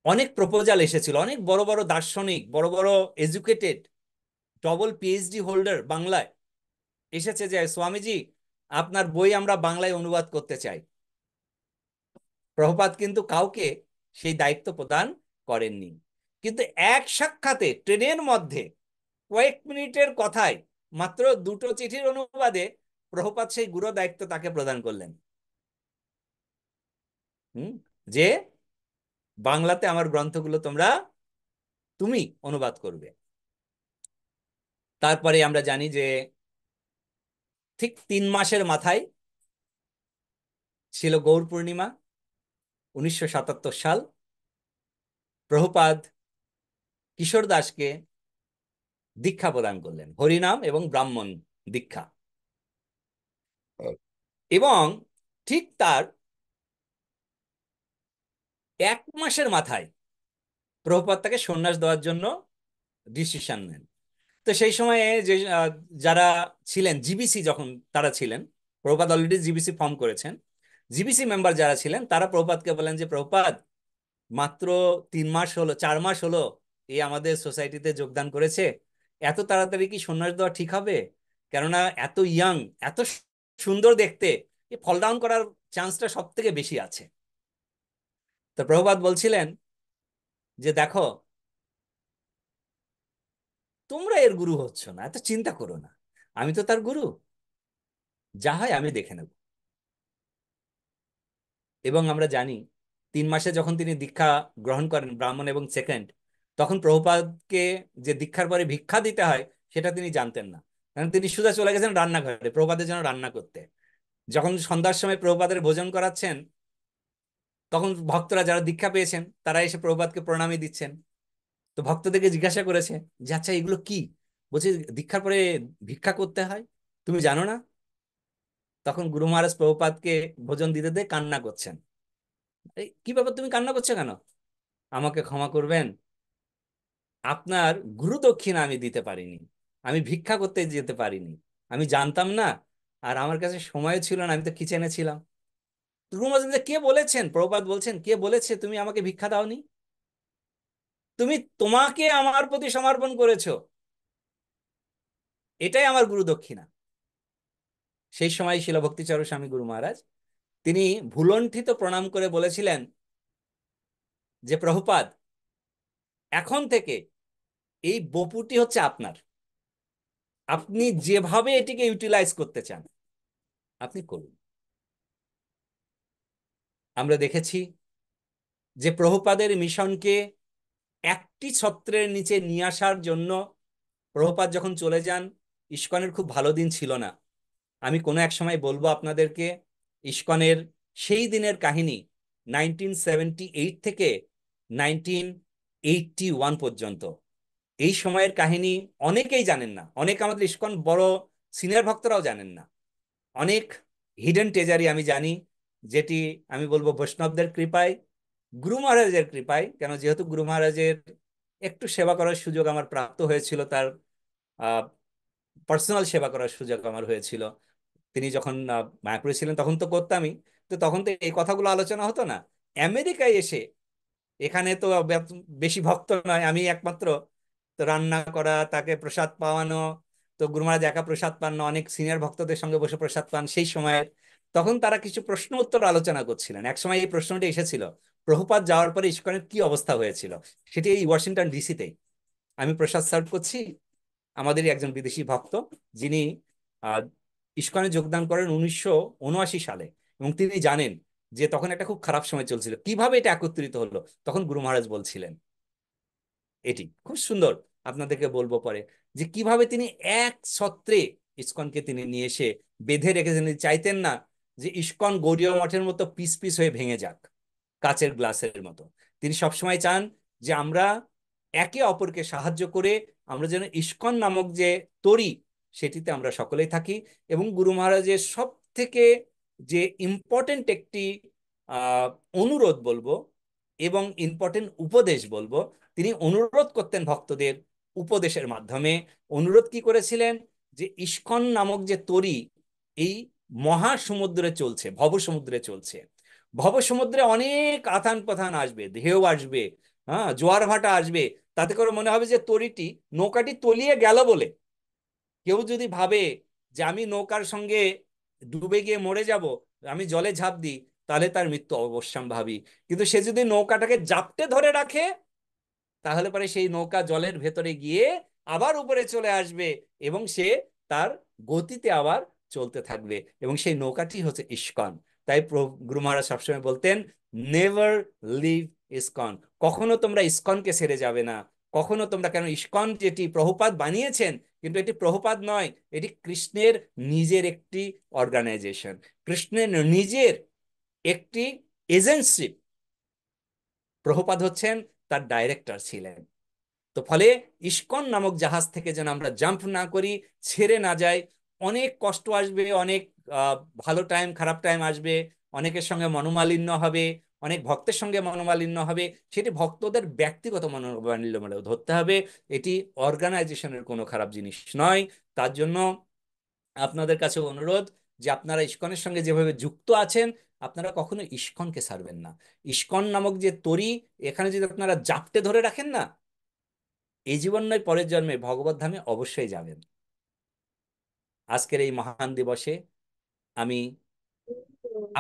অনেক প্রপোজাল এসেছিল, অনেক বড় বড় দার্শনিক, বড় বড় এডুকেটেড ডবল পিএইচডি হোল্ডার বাংলায় এসেছে যে স্বামীজি আপনার বই আমরা বাংলায় অনুবাদ করতে চাই। প্রভুপাদ কিন্তু কাউকে সেই দায়িত্ব প্রদান করেননি, কিন্তু এক সাক্ষাতে ট্রেনের মধ্যে কয়েক মিনিটের কথায় মাত্র দুটো চিঠির অনুবাদে প্রভুপাদ সেই গুরু দায়িত্ব তাকে প্রদান করলেন। যে বাংলাতে আমার গ্রন্থগুলো তুমি অনুবাদ করবে। তারপরে আমরা জানি যে ঠিক 3 মাসের মাথায় ছিল গৌর পূর্ণিমা, 1977 সাল। প্রভুপাদ কিশোর দাসকে দীক্ষা প্রদান করলেন, হরিনাম এবং ব্রাহ্মণ দীক্ষা। এবং ঠিক তার 1 মাসের মাথায় প্রভুপাদ তাকে সন্ন্যাস দেওয়ার জন্য ডিসিশন নেন। তো সেই সময়ে যে যারা ছিলেন জিবিসি, যখন তারা ছিলেন, প্রভুপাদ অলরেডি জিবিসি ফর্ম করেছেন, জিবিসি মেম্বার যারা ছিলেন তারা প্রভুপাদকে বলেন যে প্রভুপাদ মাত্র 3 মাস হলো, 4 মাস হলো এই আমাদের সোসাইটিতে যোগদান করেছে, এত তাড়াতাড়ি কি সন্ন্যাস দেওয়া ঠিক হবে? কেননা এত ইয়াং, এত সুন্দর দেখতে, ফল ডাউন করার চান্সটা সব থেকে বেশি আছে। তো প্রভুপাদ বলছিলেন যে দেখো, তোমরা এর গুরু হচ্ছ না, এত চিন্তা করো না, আমি তো তার গুরু, যা হয় আমি দেখে নেব। এবং আমরা জানি 3 মাসে যখন তিনি দীক্ষা গ্রহণ করেন ব্রাহ্মণ এবং সেকেন্ড, তখন প্রভুপাদকে যে দীক্ষার পরে ভিক্ষা দিতে হয় সেটা তিনি জানতেন না, কারণ তিনি সোজা চলে গেছেন রান্নাঘরে প্রভুপাদের জন্য রান্না করতে। যখন সন্ধ্যার সময় প্রভুপাদের ভোজন করাচ্ছেন, তখন ভক্তরা যারা দীক্ষা পেয়েছেন তারা এসে প্রভুপাদকে প্রণামী দিচ্ছেন। তো ভক্তদেরকে জিজ্ঞাসা করেছে যে আচ্ছা এগুলো কি? বলছে দীক্ষার পরে ভিক্ষা করতে হয়, তুমি জানো না? তখন গুরু মহারাজ প্রভুপাদকে ভোজন দিতে দিয়ে কান্না করছেন। এই কি ব্যাপার, তুমি কান্না করছো কেন? আমাকে ক্ষমা করবেন, আপনার গুরু দক্ষিণা আমি দিতে পারিনি, আমি ভিক্ষা করতে যেতে পারিনি, আমি জানতাম না, আর আমার কাছে সময় ছিল না, আমি তো কিচেনে ছিলাম। গুরু মহারাজ বলছেন, কে বলেছেন? প্রভুপাদ বলছেন, কে বলেছে তুমি আমাকে ভিক্ষা দাওনি? তুমি তোমাকে আমার প্রতি সমর্পণ করেছো, এটাই আমার গুরু দক্ষিণা। সেই সময় ছিল ভক্তিচরণ স্বামী গুরু মহারাজ, তিনি ভুলণ্ঠিত প্রণাম করে বলেছিলেন যে প্রভুপাদ, এখন থেকে এই বপুটি হচ্ছে আপনার, আপনি যেভাবে এটিকে ইউটিলাইজ করতে চান আপনি করুন। আমরা দেখেছি যে প্রভুপাদের মিশনকে একটি ছত্রের নিচে নিয়ে আসার জন্য প্রভুপাদ যখন চলে যান, ইস্কনের খুব ভালো দিন ছিল না। আমি কোনো এক সময় বলবো আপনাদেরকে ইস্কনের সেই দিনের কাহিনী, 1978 থেকে 1981 পর্যন্ত। এই সময়ের কাহিনী অনেকেই জানেন না, অনেক আমাদের ইস্কন বড় সিনিয়র ভক্তরাও জানেন না। অনেক হিডেন ট্রেজারি আমি জানি, যেটি আমি বলবো বৈষ্ণবদের কৃপায়, গুরু মহারাজের কৃপায়, কেন যেহেতু গুরু মহারাজের একটু সেবা করার সুযোগ আমার প্রাপ্ত হয়েছিল, তার পার্সোনাল সেবা করার সুযোগ আমার হয়েছিল। তিনি যখন মায়াপুরে ছিলেন তখন তো করতামই, তো তখন তো এই কথাগুলো আলোচনা হতো না। আমেরিকায় এসে, এখানে তো বেশি ভক্ত নয়, আমি একমাত্র, তো রান্না করা, তাকে প্রসাদ পাওয়ানো, তো গুরু মহারাজ একা প্রসাদ পান না, অনেক সিনিয়র ভক্তদের সঙ্গে বসে প্রসাদ পান সেই সময়। তখন তারা কিছু প্রশ্ন উত্তর আলোচনা করছিলেন। একসময় এই প্রশ্নটি এসেছিল, প্রভুপাদ যাওয়ার পরে ইস্কনের কি অবস্থা হয়েছিল। সেটি এই ওয়াশিংটন ডিসিতেই। আমি প্রসাদ সার্ভ করছি, আমাদেরই একজন বিদেশি ভক্ত, যিনি আহ ইস্কনে যোগদান করেন 1979 সালে, এবং তিনি জানেন যে তখন একটা খুব খারাপ সময় চলছিল, কিভাবে এটা একত্রিত হলো। তখন গুরু মহারাজ বলছিলেন, এটি খুব সুন্দর, আপনাদেরকে বলবো পরে, যে কিভাবে তিনি এক ছত্রে ইস্কনকে তিনি নিয়ে এসে বেঁধে রেখেছেন। তিনি চাইতেন না যে ইস্কন গৌড়ীয় মঠের মতো পিস পিস হয়ে ভেঙে যাক, কাচের গ্লাসের মতো। তিনি সবসময় চান যে আমরা একে অপরকে সাহায্য করে আমরা যেন ইস্কন নামক যে তরি, সেটিতে আমরা সকলেই থাকি। এবং গুরু মহারাজের সব থেকে যে ইম্পর্টেন্ট একটি আহ অনুরোধ বলবো এবং ইম্পর্টেন্ট উপদেশ বলবো, তিনি অনুরোধ করতেন ভক্তদের উপদেশের মাধ্যমে। অনুরোধ কি করেছিলেন, যে ইস্কন নামক যে তরি এই মহাসমুদ্রে চলছে, ভবসমুদ্রে চলছে। ভবসমুদ্রে অনেক আথান পাথান আসবে, ঢেউ আসবে, হ্যাঁ, জোয়ার ভাটা আসবে। তাতে করে মনে হবে যে তরিটি, নৌকাটি তলিয়ে গেল বলে। কেউ যদি ভাবে যে আমি নৌকার সঙ্গে ডুবে গিয়ে মরে যাব, আমি জলে ঝাঁপ দিই, তাহলে তার মৃত্যু অবশ্যম্ভাবী। কিন্তু সে যদি নৌকাটাকে জাপটে ধরে রাখে, তাহলে পরে সেই নৌকা জলের ভেতরে গিয়ে আবার উপরে চলে আসবে, এবং সে তার গতিতে আবার চলতে থাকবে, এবং সেই নৌকাটি হচ্ছে ইস্কন। তাই গুরু মহারাজ সবসময় বলতেন, নেভার লিভ ইস্কন। কখনো তোমরা ইস্কনকে ছেড়ে যাবে না, কখনো তোমরা, কেন ইস্কন যেটি প্রভুপাদ বানিয়েছেন, কিন্তু এটি প্রভুপাদ নয়, এটি কৃষ্ণের নিজের একটি অর্গানাইজেশন, কৃষ্ণের নিজের একটি এজেন্সি। প্রভুপাদ হচ্ছেন তার ডাইরেক্টর ছিলেন। তো ফলে ইস্কন নামক জাহাজ থেকে যেন আমরা জাম্প না করি, ছেড়ে না যাই। অনেক কষ্ট আসবে, অনেক আহ, ভালো টাইম খারাপ টাইম আসবে, অনেকের সঙ্গে মনোমালিন্য হবে, অনেক ভক্তের সঙ্গে মনোমালিন্য হবে। সেটি ভক্তদের ব্যক্তিগত মনোমালিন্য বলে ধরতে হবে, এটি অর্গানাইজেশনের কোনো খারাপ জিনিস নয়। তার জন্য আপনাদের কাছে অনুরোধ, যে আপনারা ইস্কনের সঙ্গে যেভাবে যুক্ত আছেন, আপনারা কখনো ইস্কনকে ছাড়বেন না। ইস্কন নামক যে তরি, এখানে যদি আপনারা জাপটে ধরে রাখেন না, এই জীবন নয় পরের জন্মে ভগবত ধামে অবশ্যই যাবেন। আজকের এই মহান দিবসে আমি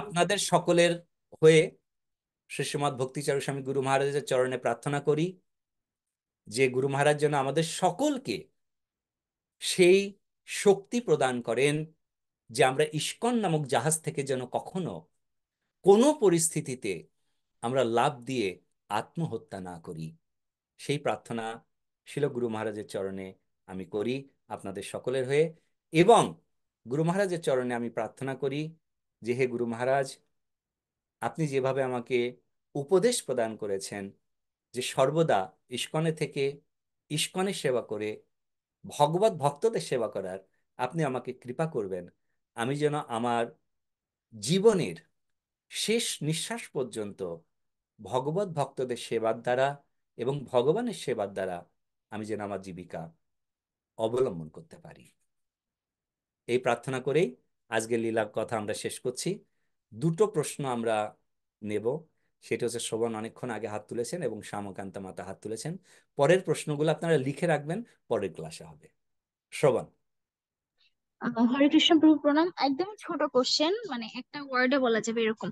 আপনাদের সকলের হয়ে শ্রী শ্রীমৎ ভক্তিচারু স্বামী গুরু মহারাজের চরণে প্রার্থনা করি, যে গুরু মহারাজ যেন আমাদের সকলকে সেই শক্তি প্রদান করেন, যে আমরা ইস্কন নামক জাহাজ থেকে যেন কখনো কোনো পরিস্থিতিতে আমরা লাফ দিয়ে আত্মহত্যা না করি। সেই প্রার্থনা শিল গুরু মহারাজের চরণে আমি করি আপনাদের সকলের হয়ে। এবং গুরু মহারাজের চরণে আমি প্রার্থনা করি যে, হে গুরু মহারাজ, আপনি যেভাবে আমাকে উপদেশ প্রদান করেছেন যে সর্বদা ইস্কনে থেকে ইস্কনের সেবা করে ভগবত ভক্তদের সেবা করার, আপনি আমাকে কৃপা করবেন। আমি যেন আমার জীবনের শেষ নিঃশ্বাস পর্যন্ত ভগবত ভক্তদের সেবার দ্বারা এবং ভগবানের সেবার দ্বারা আমি যেন আমার জীবিকা অবলম্বন করতে পারি। এই প্রার্থনা করেই আজকের লীলার কথা আমরা শেষ করছি। দুটো প্রশ্ন আমরা নেব, সেটা হচ্ছে শ্রবণ অনেকক্ষণ আগে হাত তুলেছেন এবং শ্যামকান্তা মাতা হাত তুলেছেন। পরের প্রশ্নগুলো আপনারা লিখে রাখবেন, পরের ক্লাসে হবে। শ্রবণ। হরে কৃষ্ণ প্রভু প্রণাম। একদম ছোট কোশ্চেন, মানে একটা ওয়ার্ডে বলা যাবে এরকম।